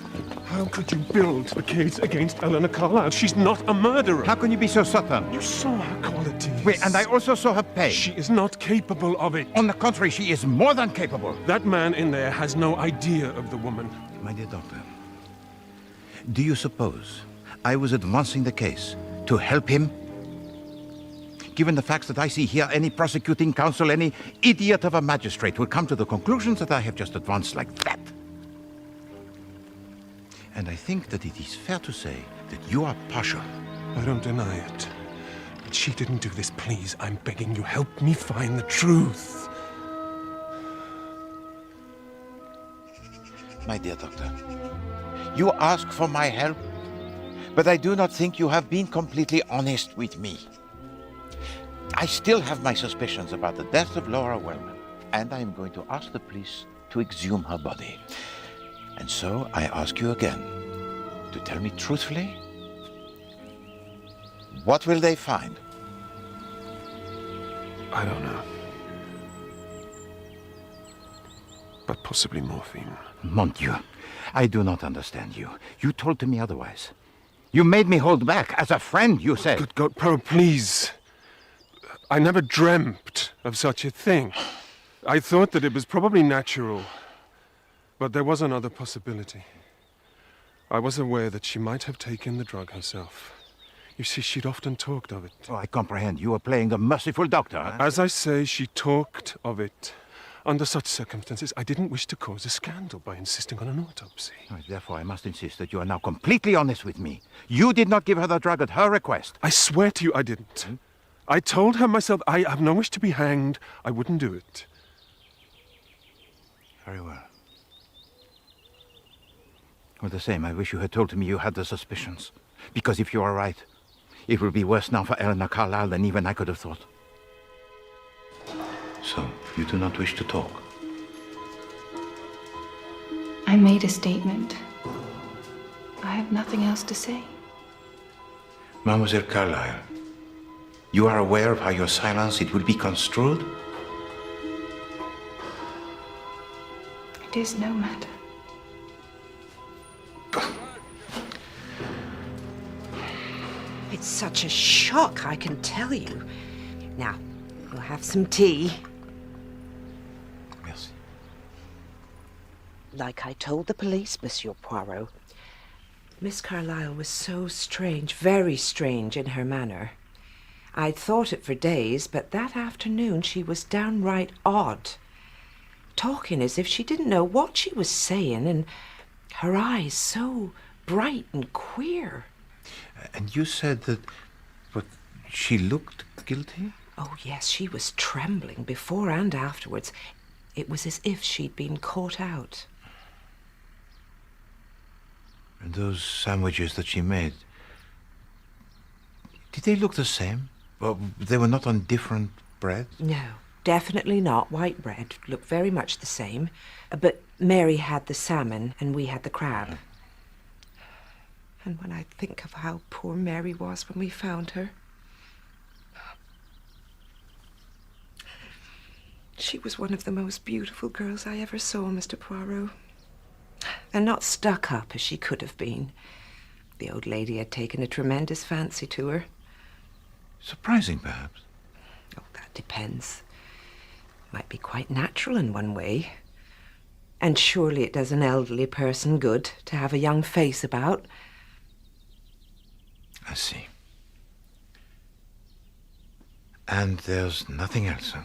How could you build the case against Elinor Carlisle? She's not a murderer. How can you be so certain? You saw her qualities. Wait, and I also saw her pay. She is not capable of it. On the contrary, she is more than capable. That man in there has no idea of the woman. My dear doctor, do you suppose I was advancing the case to help him? Given the facts that I see here, any prosecuting counsel, any idiot of a magistrate will come to the conclusions that I have just advanced like that. think that it is fair to say that you are partial. I don't deny it. But she didn't do this. Please, I'm begging you, help me find the truth. My dear doctor, you ask for my help, but I do not think you have been completely honest with me. I still have my suspicions about the death of Laura Wellman, and I am going to ask the police to exhume her body. And so I ask you again to tell me truthfully, what will they find? I don't know. But possibly morphine. Mon Dieu, I do not understand you. You told to me otherwise. You made me hold back. As a friend, you said. Good God, Poirot, please. I never dreamt of such a thing. I thought that it was probably natural. But there was another possibility. I was aware that she might have taken the drug herself. You see, she'd often talked of it. Oh, I comprehend. You were playing the merciful doctor. Huh? As I say, she talked of it. Under such circumstances, I didn't wish to cause a scandal by insisting on an autopsy. Therefore, I must insist that you are now completely honest with me. You did not give her the drug at her request. I swear to you I didn't. I told her myself I have no wish to be hanged. I wouldn't do it. Very well. All the same, I wish you had told me you had the suspicions. Because if you are right, it will be worse now for Elinor Carlisle than even I could have thought. So, you do not wish to talk? I made a statement. I have nothing else to say. Mademoiselle Carlisle, you are aware of how your silence it will be construed? It is no matter. It's such a shock, I can tell you. Now, we'll have some tea. Merci. Like I told the police, Monsieur Poirot, Miss Carlisle was so strange, very strange in her manner. I'd thought it for days, but that afternoon she was downright odd. Talking as if she didn't know what she was saying, and her eyes so bright and queer. And you said that, but she looked guilty? Oh, yes, she was trembling before and afterwards. It was as if she'd been caught out. And those sandwiches that she made, did they look the same? Well, they were not on different bread? No, definitely not. White bread looked very much the same. But Mary had the salmon and we had the crab. And when I think of how poor Mary was when we found her, she was one of the most beautiful girls I ever saw, Mr. Poirot. And not stuck up as she could have been. The old lady had taken a tremendous fancy to her. Surprising, perhaps. Oh, that depends. Might be quite natural in one way. And surely it does an elderly person good to have a young face about. I see. And there's nothing else, huh?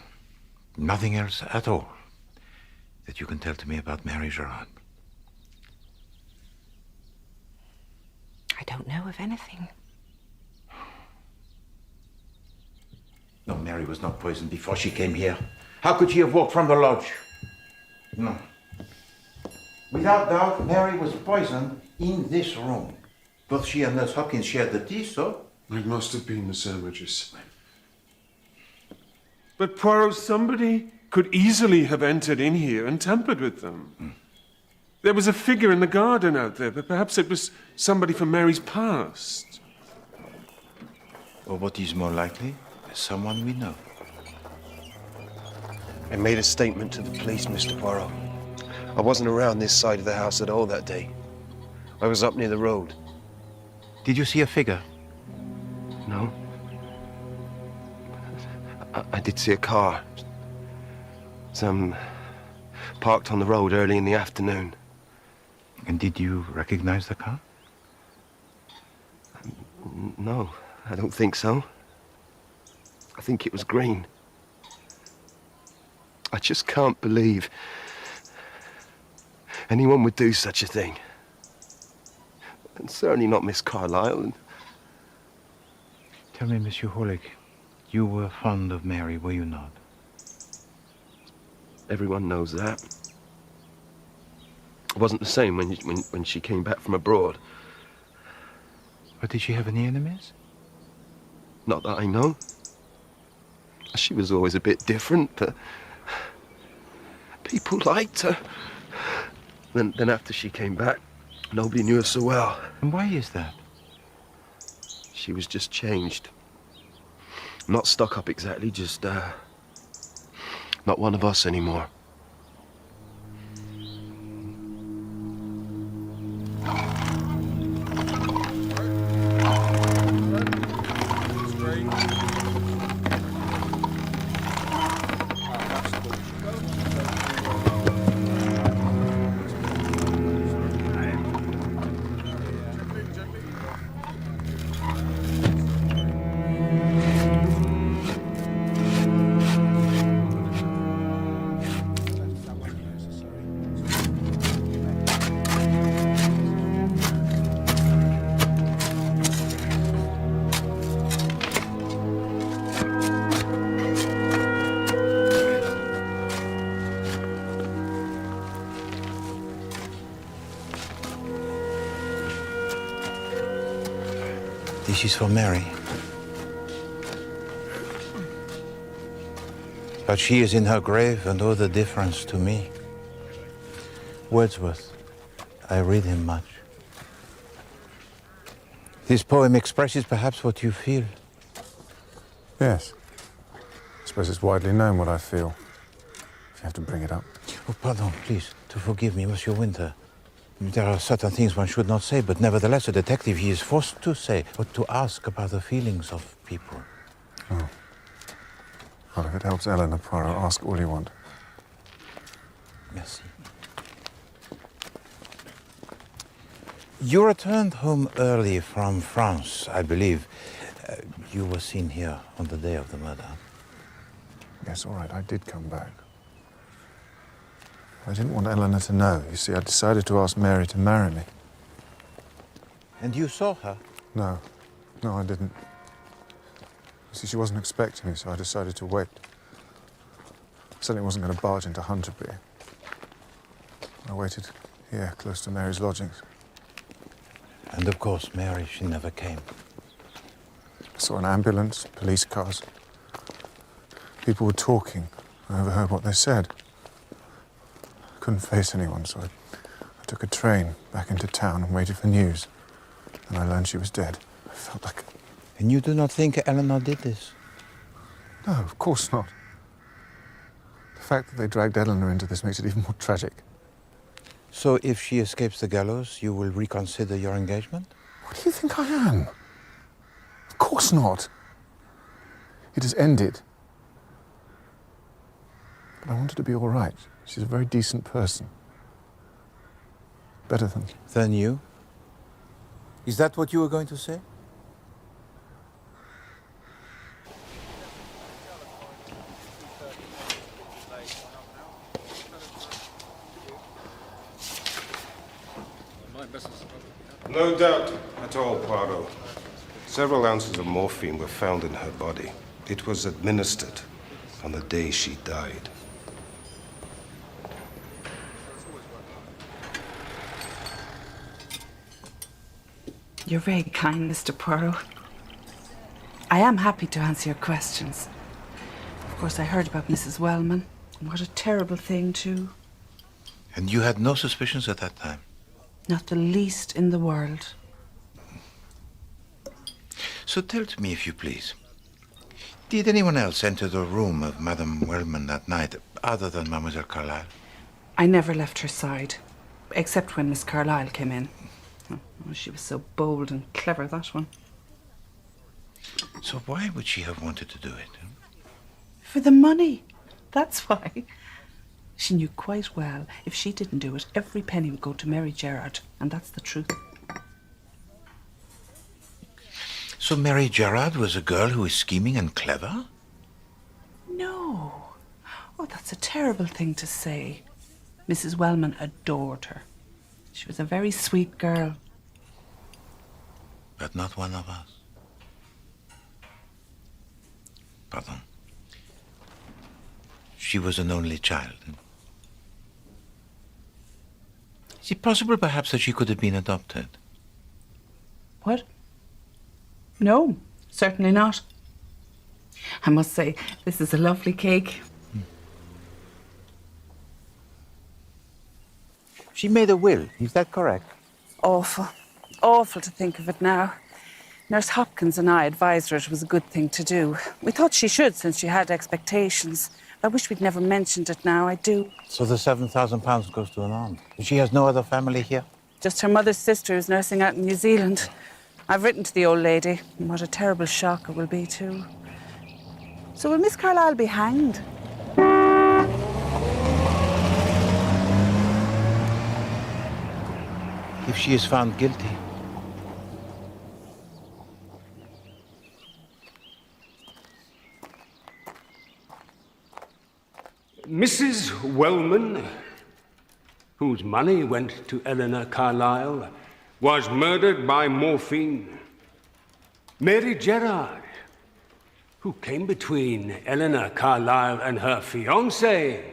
Nothing else at all that you can tell to me about Mary Gerrard? I don't know of anything. No, Mary was not poisoned before she came here. How could she have walked from the lodge? No. Without doubt, Mary was poisoned in this room. Both she and Nurse Hopkins shared the tea, so? It must have been the sandwiches. But Poirot, somebody could easily have entered in here and tampered with them. There was a figure in the garden out there, but perhaps it was somebody from Mary's past. Or what is more likely, someone we know. I made a statement to the police, Mr. Poirot. I wasn't around this side of the house at all that day. I was up near the road. Did you see a figure? No. I did see a car. Some parked on the road early in the afternoon. And did you recognize the car? No, I don't think so. I think it was green. I just can't believe anyone would do such a thing. And certainly not Miss Carlisle. And Tell me, Monsieur Horlick, you were fond of Mary, were you not? everyone knows that. It wasn't the same when she came back from abroad. But did she have any enemies? Not that I know. She was always a bit different, but people liked her. Then after she came back, nobody knew her so well. And why is that? She was just changed. Not stuck up exactly, just not one of us anymore. This is for Mary. But she is in her grave, and oh, the difference to me. Wordsworth, I read him much. This poem expresses perhaps what you feel. Yes. I suppose it's widely known what I feel. If you have to bring it up. Oh, pardon, please, to forgive me, Monsieur Winter. There are certain things one should not say, but nevertheless, a detective, he is forced to say or to ask about the feelings of people. Oh. Well, if it helps Elinor Poirot, ask all you want. Merci. You returned home early from France, I believe. You were seen here on the day of the murder. Yes, all right, I did come back. I didn't want Elinor to know. You see, I decided to ask Mary to marry me. And you saw her? No. No, I didn't. You see, she wasn't expecting me, so I decided to wait. I certainly wasn't going to barge into Hunterbury. I waited here, close to Mary's lodgings. And of course, Mary, she never came. I saw an ambulance, police cars. People were talking. I overheard what they said. I couldn't face anyone, so I took a train back into town and waited for news. And I learned she was dead. I felt like... And you do not think Elinor did this? No, of course not. The fact that they dragged Elinor into this makes it even more tragic. So if she escapes the gallows, you will reconsider your engagement? What do you think I am? Of course not. It has ended. But I want her to be all right. She's a very decent person. Better than... Than you? Is that what you were going to say? No doubt at all, Poirot. Several ounces of morphine were found in her body. It was administered on the day she died. You're very kind, Mr. Poirot. I am happy to answer your questions. Of course, I heard about Mrs. Wellman. What a terrible thing, too. And you had no suspicions at that time? Not the least in the world. So tell to me, if you please. Did anyone else enter the room of Madame Wellman that night, other than Mademoiselle Carlisle? I never left her side, except when Miss Carlisle came in. Oh, she was so bold and clever, that one. So why would she have wanted to do it? For the money. That's why. She knew quite well if she didn't do it, every penny would go to Mary Gerrard, and that's the truth. So Mary Gerrard was a girl who was scheming and clever? No. Oh, that's a terrible thing to say. Mrs. Wellman adored her. She was a very sweet girl. but not one of us. Pardon. She was an only child. Is it possible, perhaps, that she could have been adopted? What? No, certainly not. I must say, this is a lovely cake. She made a will, is that correct? Awful. Awful to think of it now. Nurse Hopkins and I advised her it was a good thing to do. We thought she should, since she had expectations. I wish we'd never mentioned it now, I do. So the £7,000 goes to an aunt. She has no other family here? Just her mother's sister who's nursing out in New Zealand. I've written to the old lady, and what a terrible shock it will be, too. So will Miss Carlisle be hanged? If she is found guilty. Mrs. Wellman, whose money went to Elinor Carlisle, was murdered by morphine. Mary Gerrard, who came between Elinor Carlisle and her fiancé,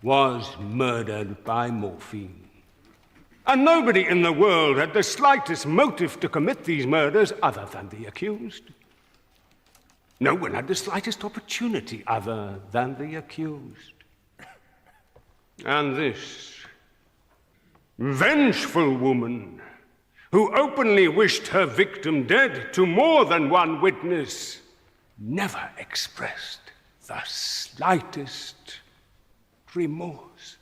was murdered by morphine. And nobody in the world had the slightest motive to commit these murders other than the accused. No one had the slightest opportunity other than the accused. And this vengeful woman, who openly wished her victim dead to more than one witness, never expressed the slightest remorse.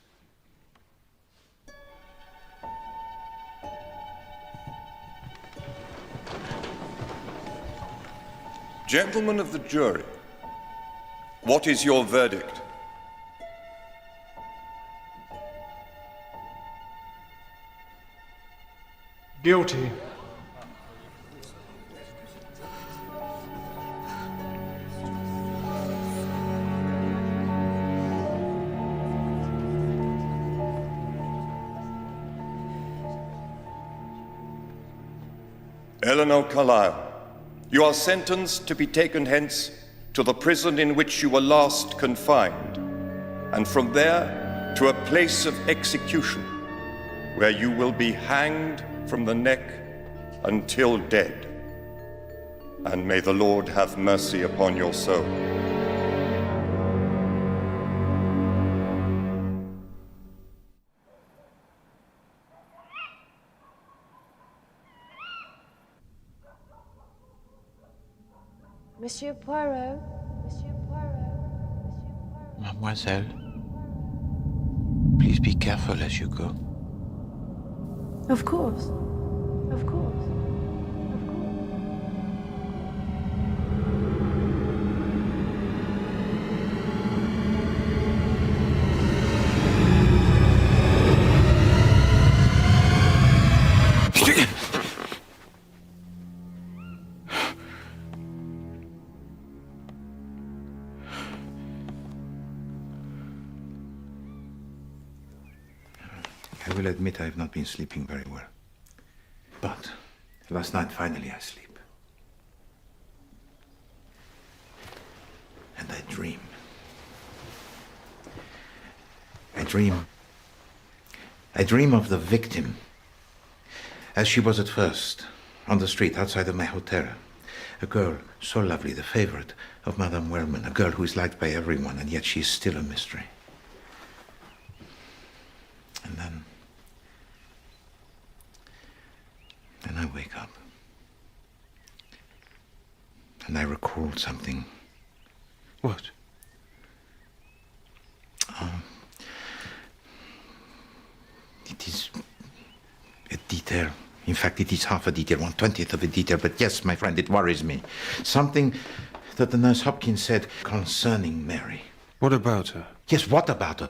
Gentlemen of the jury, what is your verdict? Guilty. Elinor Carlisle, you are sentenced to be taken hence to the prison in which you were last confined, and from there to a place of execution, where you will be hanged from the neck until dead. And may the Lord have mercy upon your soul. Monsieur Poirot? Monsieur Poirot? Mademoiselle, please be careful as you go. Of course. Of course. I will admit I have not been sleeping very well. But last night, finally, I sleep. And I dream. I dream of the victim, as she was at first, on the street outside of my hotel. A girl so lovely, the favorite of Madame Wellman, a girl who is liked by everyone, and yet she is still a mystery. And then I wake up. And I recall something. What? It is a detail. In fact, it is half a detail, 1/20th of a detail. But yes, my friend, it worries me. Something that the nurse Hopkins said concerning Mary. What about her? Yes, what about her?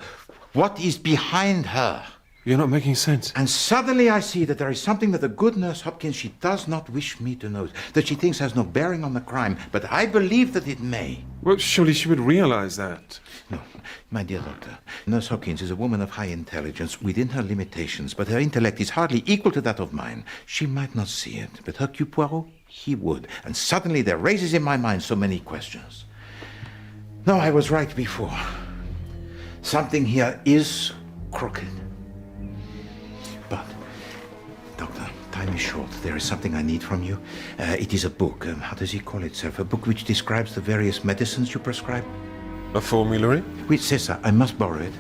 What is behind her? You're not making sense. And suddenly I see that there is something that the good Nurse Hopkins, she does not wish me to know, that she thinks has no bearing on the crime, but I believe that it may. Well, surely she would realize that. No, my dear doctor, Nurse Hopkins is a woman of high intelligence within her limitations, but her intellect is hardly equal to that of mine. She might not see it, but Hercule Poirot, he would. And suddenly there raises in my mind so many questions. No, I was right before. Something here is crooked. But, Doctor, time is short. There is something I need from you. It is a book. How does he call itself? A book which describes the various medicines you prescribe? A formulary? Oui, c'est ça. I must borrow it.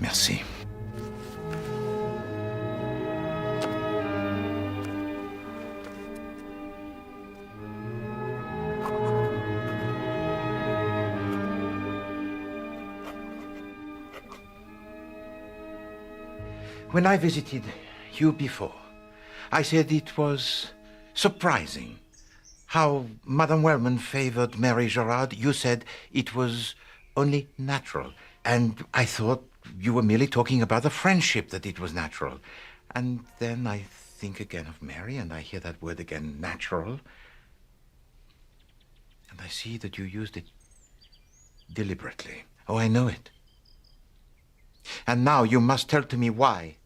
Merci. When I visited you before, I said it was surprising how Madame Wellman favored Mary Gerrard. You said it was only natural. And I thought you were merely talking about the friendship, that it was natural. And then I think again of Mary, and I hear that word again, natural. And I see that you used it deliberately. Oh, I know it. And now you must tell to me why.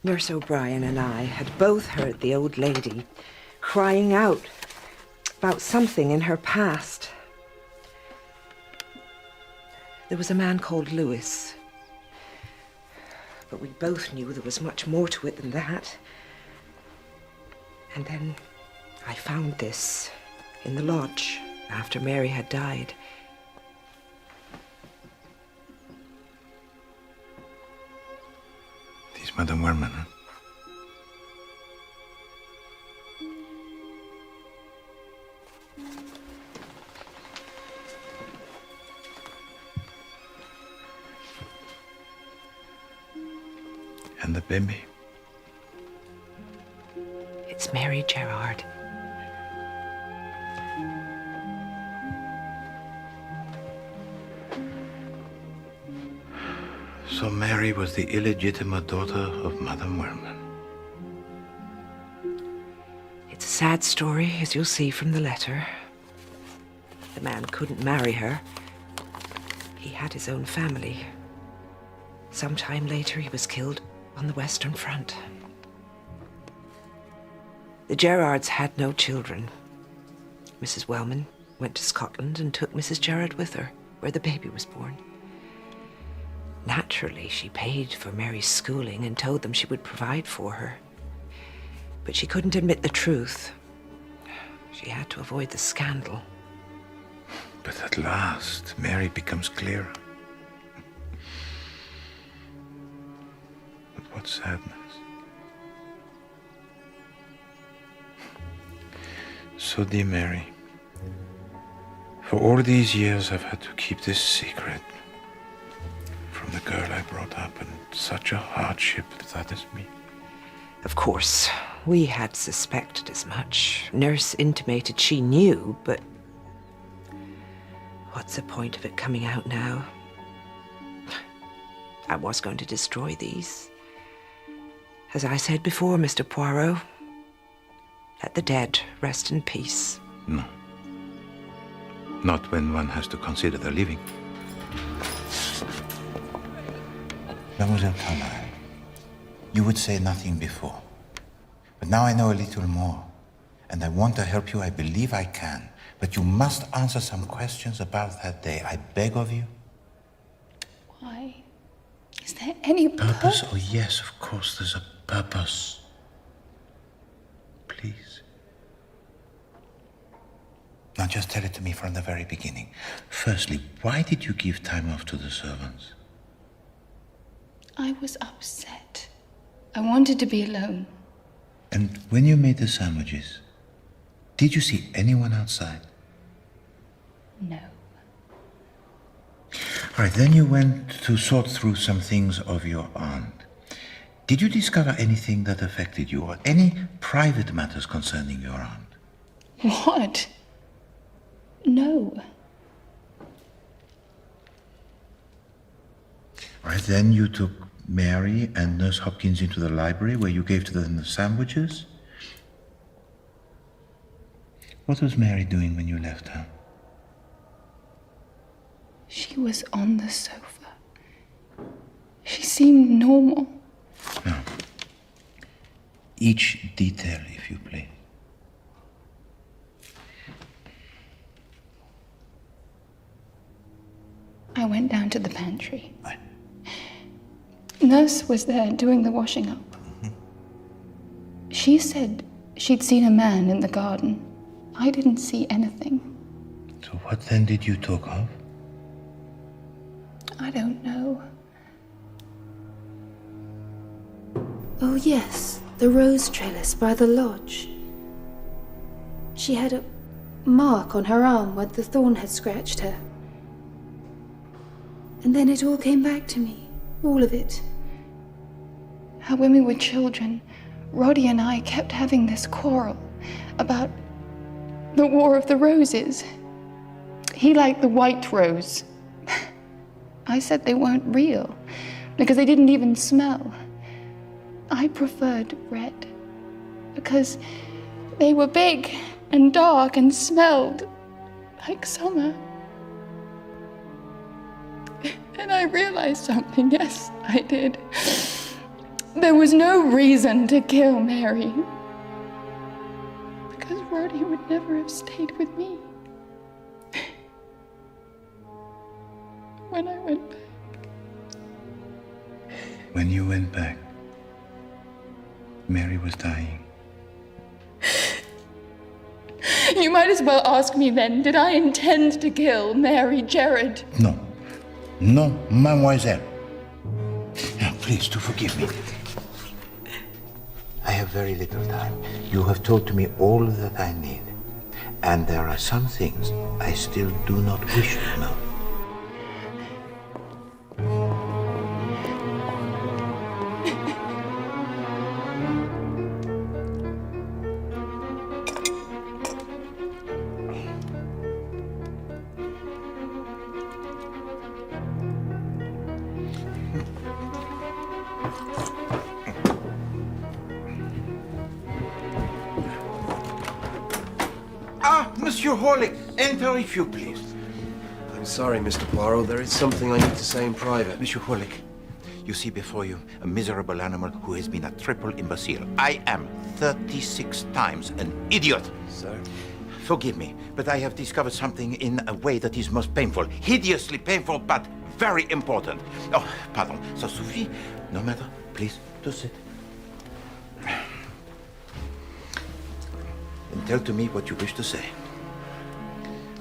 Nurse O'Brien and I had both heard the old lady crying out about something in her past. There was a man called Lewis, but we both knew there was much more to it than that. And then I found this in the lodge after Mary had died. This is Madame Wellman, huh? And the baby? It's Mary Gerrard. So Mary was the illegitimate daughter of Madame Wellman. It's a sad story, as you'll see from the letter. The man couldn't marry her. He had his own family. Sometime later, he was killed on the Western Front. The Gerrards had no children. Mrs. Wellman went to Scotland and took Mrs. Gerrard with her, where the baby was born. Naturally, she paid for Mary's schooling and told them she would provide for her. But she couldn't admit the truth. She had to avoid the scandal. But at last, Mary becomes clearer. But what sadness. So, dear Mary, for all these years I've had to keep this secret from the girl I brought up, and such a hardship that is me. Of course, we had suspected as much. Nurse intimated she knew, but what's the point of it coming out now? I was going to destroy these. As I said before, Mr. Poirot, let the dead rest in peace. No. Not when one has to consider the living. Mademoiselle Carlisle, you would say nothing before. But now I know a little more. And I want to help you. I believe I can. But you must answer some questions about that day. I beg of you. Why? Is there any Purpose? Oh, yes, of course, there's a purpose. Please. Now, just tell it to me from the very beginning. Firstly, why did you give time off to the servants? I was upset. I wanted to be alone. And when you made the sandwiches, did you see anyone outside? No. All right, then you went to sort through some things of your aunt. Did you discover anything that affected you, or any private matters concerning your aunt? What? No. Right, then you took Mary and Nurse Hopkins into the library where you gave to them the sandwiches. What was Mary doing when you left her? She was on the sofa. She seemed normal. No. Each detail, if you please. I went down to the pantry. Nurse was there doing the washing up. She said she'd seen a man in the garden. I didn't see anything. So what then did you talk of? I don't know. Oh, yes, the rose trellis by the lodge. She had a mark on her arm where the thorn had scratched her. And then it all came back to me, all of it. How when we were children, Roddy and I kept having this quarrel about the War of the Roses. He liked the white rose. I said they weren't real because they didn't even smell. I preferred red because they were big and dark and smelled like summer. And I realized something, yes, I did. There was no reason to kill Mary. Because Roddy would never have stayed with me. When I went back. When you went back, Mary was dying. You might as well ask me then, did I intend to kill Mary Gerrard? No. No, mademoiselle. Now, please, do forgive me. I have very little time. You have told to me all that I need. And there are some things I still do not wish to know. Monsieur Horlick, enter if you please. I'm sorry, Mr. Poirot. There is something I need to say in private. Monsieur Horlick, you see before you a miserable animal who has been a triple imbecile. I am 36 times an idiot. Sir? Forgive me, but I have discovered something in a way that is most painful. Hideously painful, but very important. Oh, pardon, ça suffit. No matter, please, to sit. And tell to me what you wish to say.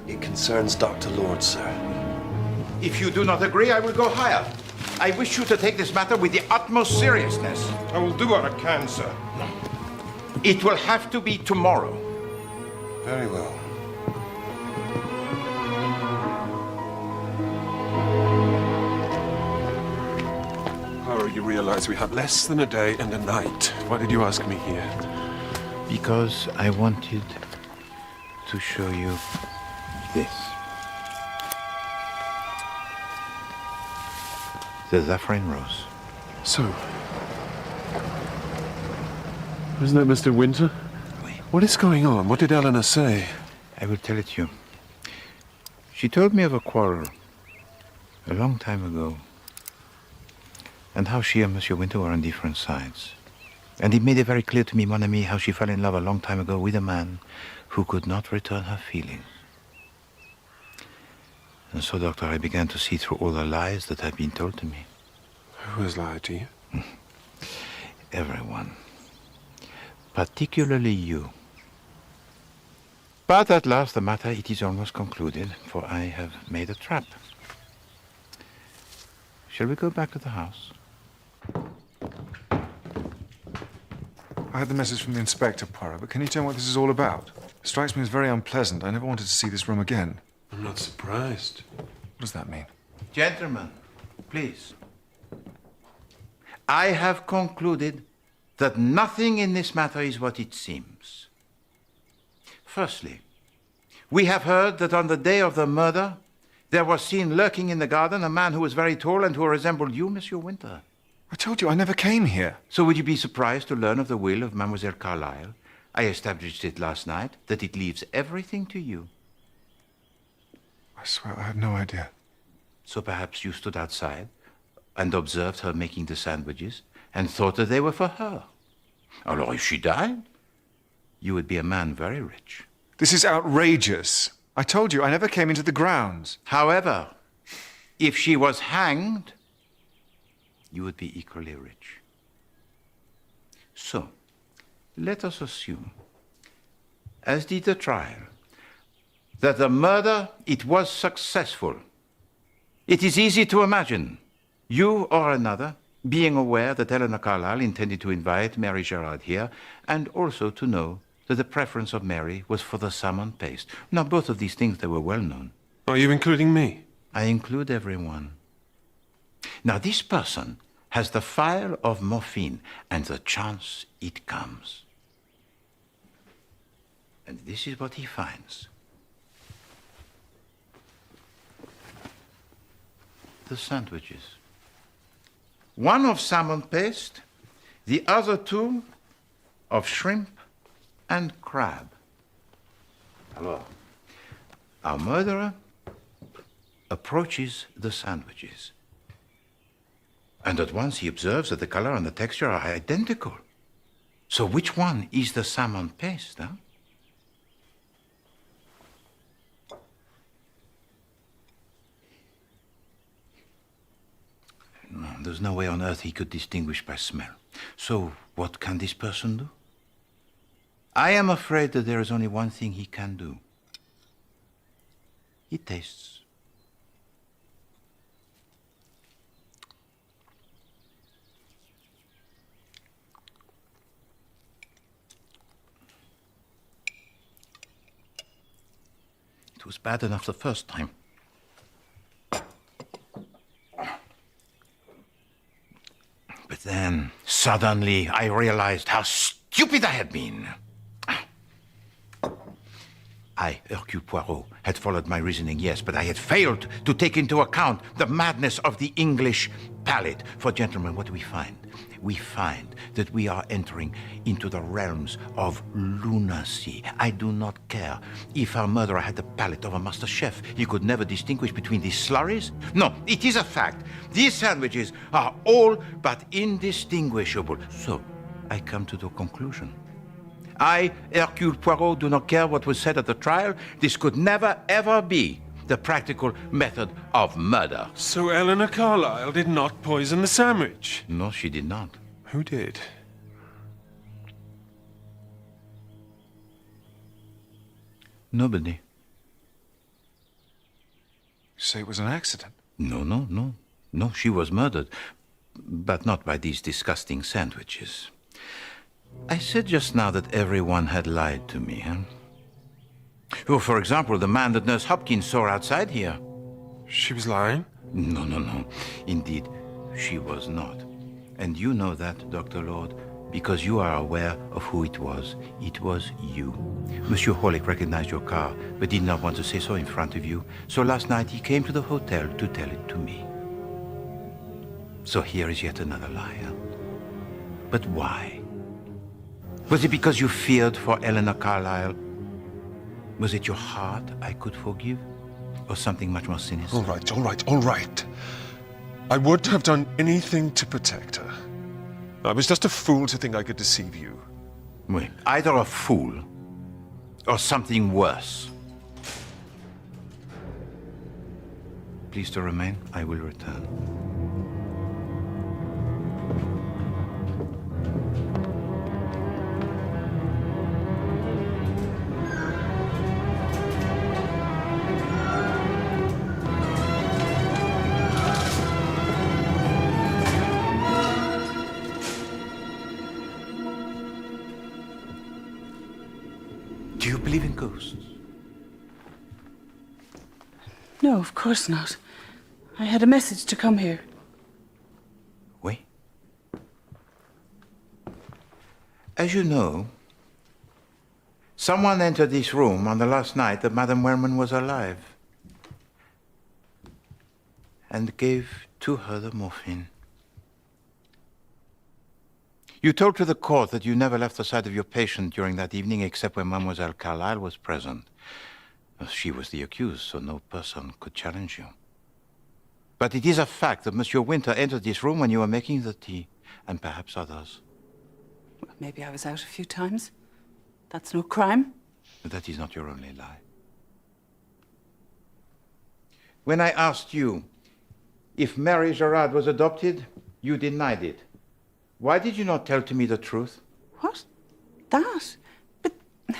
It concerns Dr. Lord, sir. If you do not agree, I will go higher. I wish you to take this matter with the utmost seriousness. I will do what I can, sir. It will have to be tomorrow. Very well. Poirot, you realize we have less than a day and a night. Why did you ask me here? Because I wanted to show you this. The Zafrain Rose. So, isn't that Mr. Winter? What is going on? What did Elinor say? I will tell it to you. She told me of a quarrel a long time ago, and how she and Monsieur Winter were on different sides. And it made it very clear to me, mon ami, how she fell in love a long time ago with a man who could not return her feelings. And so, Doctor, I began to see through all the lies that had been told to me. Who has lied to you? Everyone. Particularly you. But at last the matter, it is almost concluded, for I have made a trap. Shall we go back to the house? I had the message from the inspector, Poirot, but can you tell me what this is all about? It strikes me as very unpleasant. I never wanted to see this room again. I'm not surprised. What does that mean? Gentlemen, please. I have concluded that nothing in this matter is what it seems. Firstly, we have heard that on the day of the murder, there was seen lurking in the garden a man who was very tall and who resembled you, Monsieur Winter. I told you I never came here. So would you be surprised to learn of the will of Mademoiselle Carlisle? I established it last night, that it leaves everything to you. I swear I had no idea. So perhaps you stood outside and observed her making the sandwiches and thought that they were for her. Alors, if she died, you would be a man very rich. This is outrageous. I told you I never came into the grounds. However, if she was hanged, you would be equally rich. So, let us assume, as did the trial, that the murder, it was successful. It is easy to imagine you or another being aware that Elinor Carlisle intended to invite Mary Gerrard here, and also to know that the preference of Mary was for the salmon paste. Now, both of these things, they were well known. Are you including me? I include everyone. Now, this person has the file of morphine, and the chance it comes. And this is what he finds. The sandwiches. One of salmon paste, the other two of shrimp and crab. Alors, our murderer approaches the sandwiches. And at once he observes that the color and the texture are identical. So which one is the salmon paste, huh? No, there's no way on earth he could distinguish by smell. So what can this person do? I am afraid that there is only one thing he can do. He tastes. It was bad enough the first time. But then, suddenly, I realized how stupid I had been. I, Hercule Poirot, had followed my reasoning, yes, but I had failed to take into account the madness of the English palate. For, gentlemen, what do we find? We find that we are entering into the realms of lunacy. I do not care if our murderer had the palate of a master chef. He could never distinguish between these slurries. No, it is a fact. These sandwiches are all but indistinguishable. So, I come to the conclusion. I, Hercule Poirot, do not care what was said at the trial. This could never, ever be the practical method of murder. So Elinor Carlisle did not poison the sandwich? No, she did not. Who did? Nobody. You say it was an accident? No, she was murdered. But not by these disgusting sandwiches. I said just now that everyone had lied to me, huh? Oh, for example, the man that Nurse Hopkins saw outside here. She was lying? No. Indeed, she was not. And you know that, Dr. Lord, because you are aware of who it was. It was you. Monsieur Horlick recognized your car, but did not want to say so in front of you. So last night he came to the hotel to tell it to me. So here is yet another lie, huh? But why? Was it because you feared for Elinor Carlisle? Was it your heart I could forgive? Or something much more sinister? All right. I would have done anything to protect her. I was just a fool to think I could deceive you. Well, either a fool or something worse. Please to remain. I will return. Do you believe in ghosts? No, of course not. I had a message to come here. Oui? As you know, someone entered this room on the last night that Madame Wellman was alive and gave to her the morphine. You told to the court that you never left the side of your patient during that evening except when Mademoiselle Carlisle was present. She was the accused, so no person could challenge you. But it is a fact that Monsieur Winter entered this room when you were making the tea, and perhaps others. Well, maybe I was out a few times. That's no crime. But that is not your only lie. When I asked you if Mary Gerrard was adopted, you denied it. Why did you not tell to me the truth? What? That? But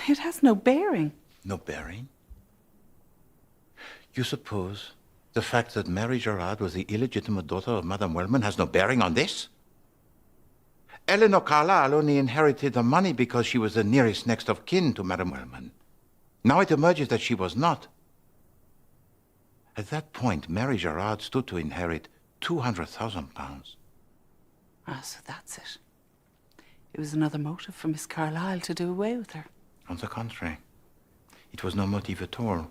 it has no bearing. No bearing? You suppose the fact that Mary Gerrard was the illegitimate daughter of Madame Wellman has no bearing on this? Elinor Carlisle only inherited the money because she was the nearest next of kin to Madame Wellman. Now it emerges that she was not. At that point, Mary Gerrard stood to inherit £200,000. Ah, so that's it. It was another motive for Miss Carlisle to do away with her. On the contrary, it was no motive at all.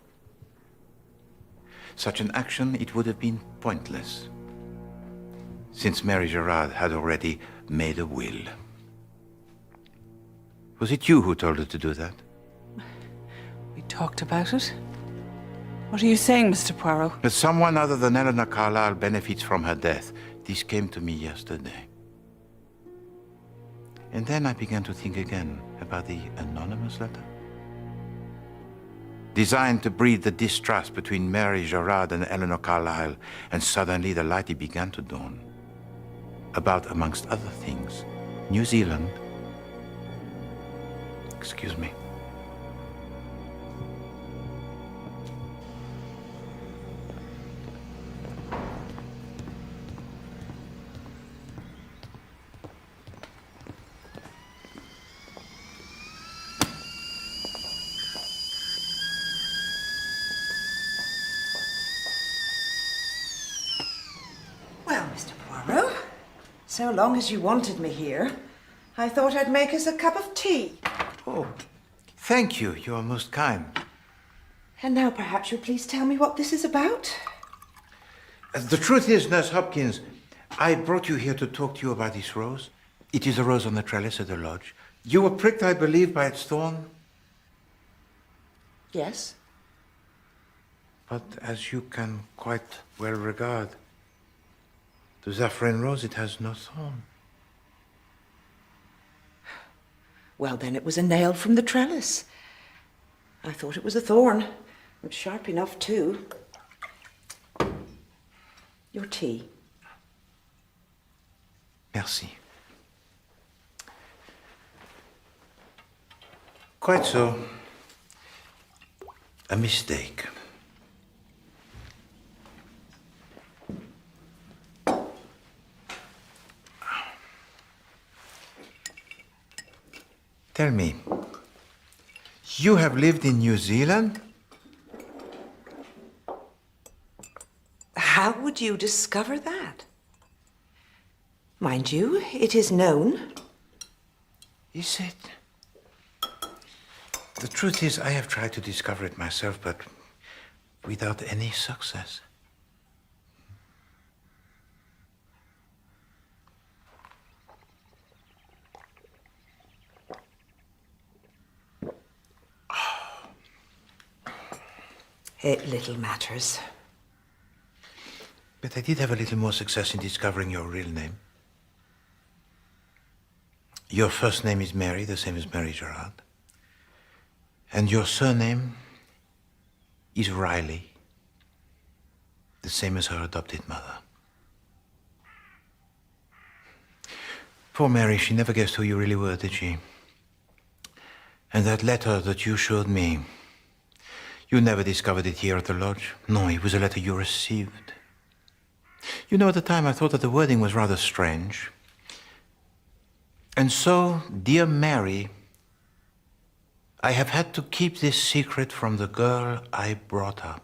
Such an action, it would have been pointless, since Mary Gerrard had already made a will. Was it you who told her to do that? We talked about it. What are you saying, Mr. Poirot? That someone other than Elinor Carlisle benefits from her death. This came to me yesterday. And then I began to think again about the anonymous letter. Designed to breed the distrust between Mary Gerrard and Elinor Carlisle, and suddenly the light began to dawn. About, amongst other things, New Zealand. Excuse me. Well, Mr. Poirot, so long as you wanted me here, I thought I'd make us a cup of tea. Oh, thank you. You are most kind. And now perhaps you'll please tell me what this is about? The truth is, Nurse Hopkins, I brought you here to talk to you about this rose. It is a rose on the trellis at the lodge. You were pricked, I believe, by its thorn. Yes. But as you can quite well regard, the Zafran rose, it has no thorn. Well, then it was a nail from the trellis. I thought it was a thorn. It's sharp enough, too. Your tea. Merci. Quite so. A mistake. Tell me, you have lived in New Zealand? How would you discover that? Mind you, it is known. Is it? The truth is, I have tried to discover it myself, but without any success. It little matters. But I did have a little more success in discovering your real name. Your first name is Mary, the same as Mary Gerrard. And your surname is Riley, the same as her adopted mother. Poor Mary, she never guessed who you really were, did she? And that letter that you showed me, you never discovered it here at the lodge. No, it was a letter you received. You know, at the time I thought that the wording was rather strange. And so, dear Mary, I have had to keep this secret from the girl I brought up.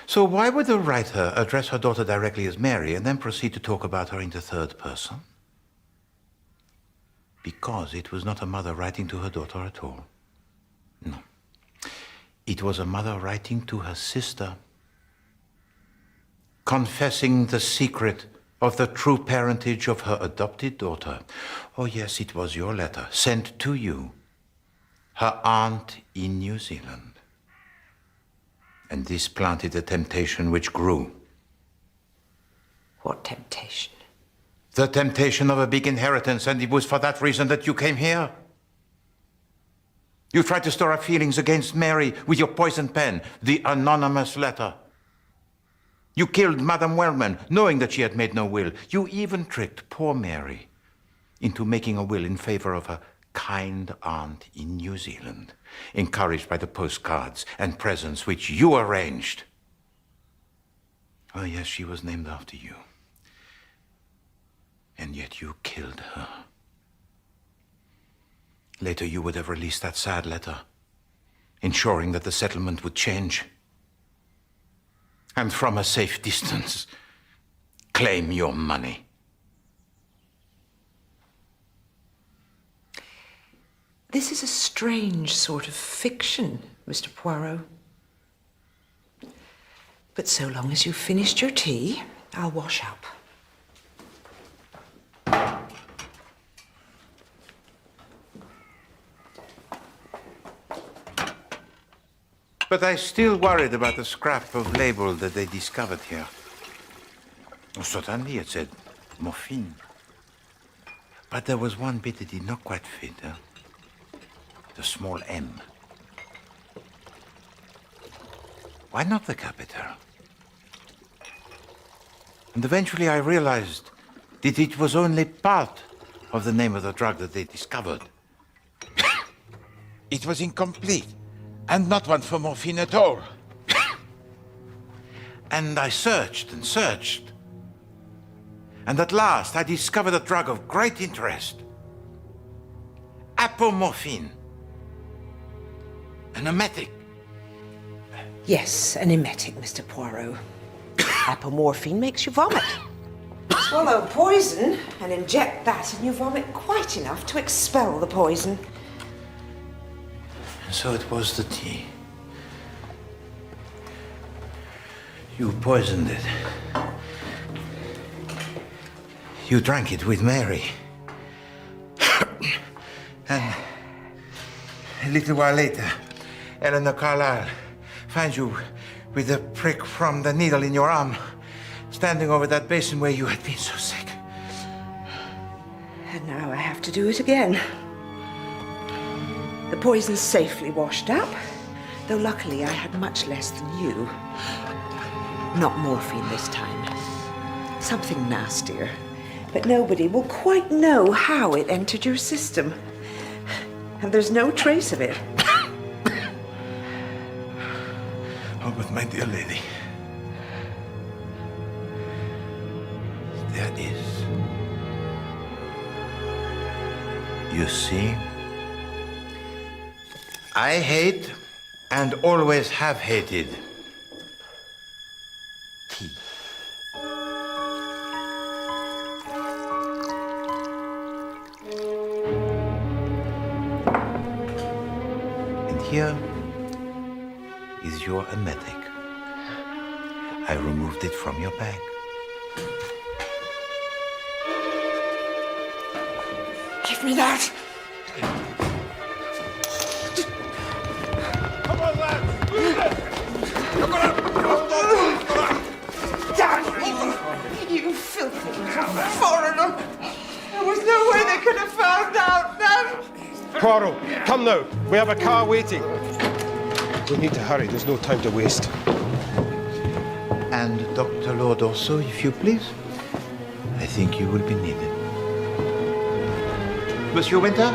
So why would the writer address her daughter directly as Mary and then proceed to talk about her in the third person? Because it was not a mother writing to her daughter at all. No. It was a mother writing to her sister, confessing the secret of the true parentage of her adopted daughter. Oh, yes, it was your letter, sent to you, her aunt in New Zealand. And this planted a temptation which grew. What temptation? The temptation of a big inheritance, and it was for that reason that you came here. You tried to stir up feelings against Mary with your poison pen, the anonymous letter. You killed Madame Wellman, knowing that she had made no will. You even tricked poor Mary into making a will in favor of her kind aunt in New Zealand, encouraged by the postcards and presents which you arranged. Oh, yes, she was named after you. And yet you killed her. Later, you would have released that sad letter, ensuring that the settlement would change. And from a safe distance, claim your money. This is a strange sort of fiction, Mr. Poirot. But so long as you've finished your tea, I'll wash up. But I still worried about the scrap of label that they discovered here. Oh, certainly, it said morphine. But there was one bit that did not quite fit, huh? The small M. Why not the capital? And eventually I realized that it was only part of the name of the drug that they discovered. It was incomplete. And not one for morphine at all. And I searched and searched. And at last I discovered a drug of great interest. Apomorphine. An emetic. Yes, an emetic, Mr. Poirot. Apomorphine makes you vomit. Swallow poison and inject that, and you vomit quite enough to expel the poison. So it was the tea. You poisoned it. You drank it with Mary. And a little while later, Elinor Carlisle finds you with a prick from the needle in your arm, standing over that basin where you had been so sick. And now I have to do it again. The poison's safely washed up, though luckily I had much less than you. Not morphine this time. Something nastier. But nobody will quite know how it entered your system. And there's no trace of it. Oh, but my dear lady, there is. You see? I hate and always have hated tea. And here is your emetic. I removed it from your bag. Give me that! You filthy foreigner! There was no way they could have found out, none! Poirot, come now. We have a car waiting. We need to hurry. There's no time to waste. And Dr. Lord also, if you please. I think you will be needed. Monsieur Winter?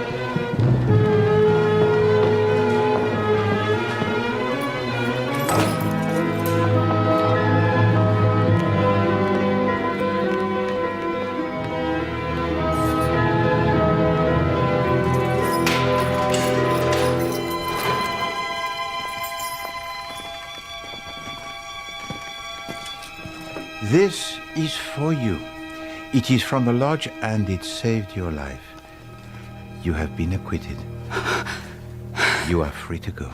This is for you. It is from the lodge and it saved your life. You have been acquitted. You are free to go.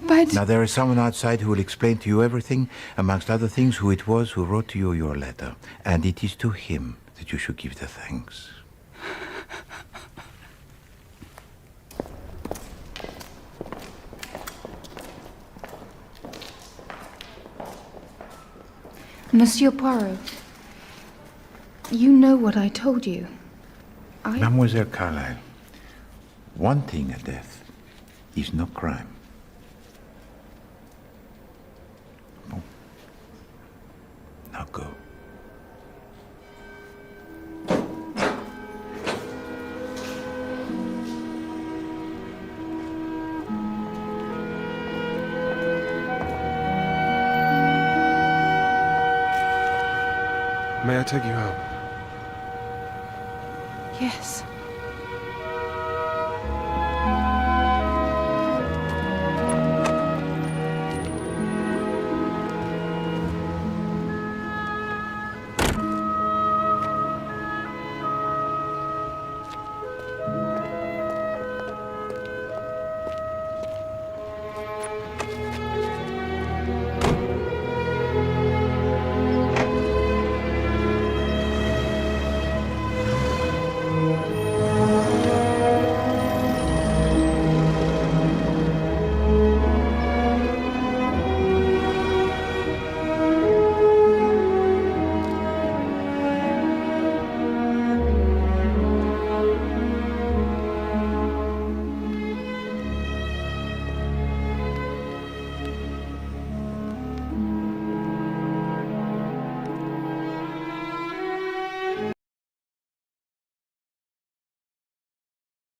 But... Now, there is someone outside who will explain to you everything, amongst other things, who it was who wrote to you your letter. And it is to him that you should give the thanks. Monsieur Poirot, you know what I told you. Mademoiselle Carlisle, wanting a death is no crime. Bon. Now go. May I take you home? Yes.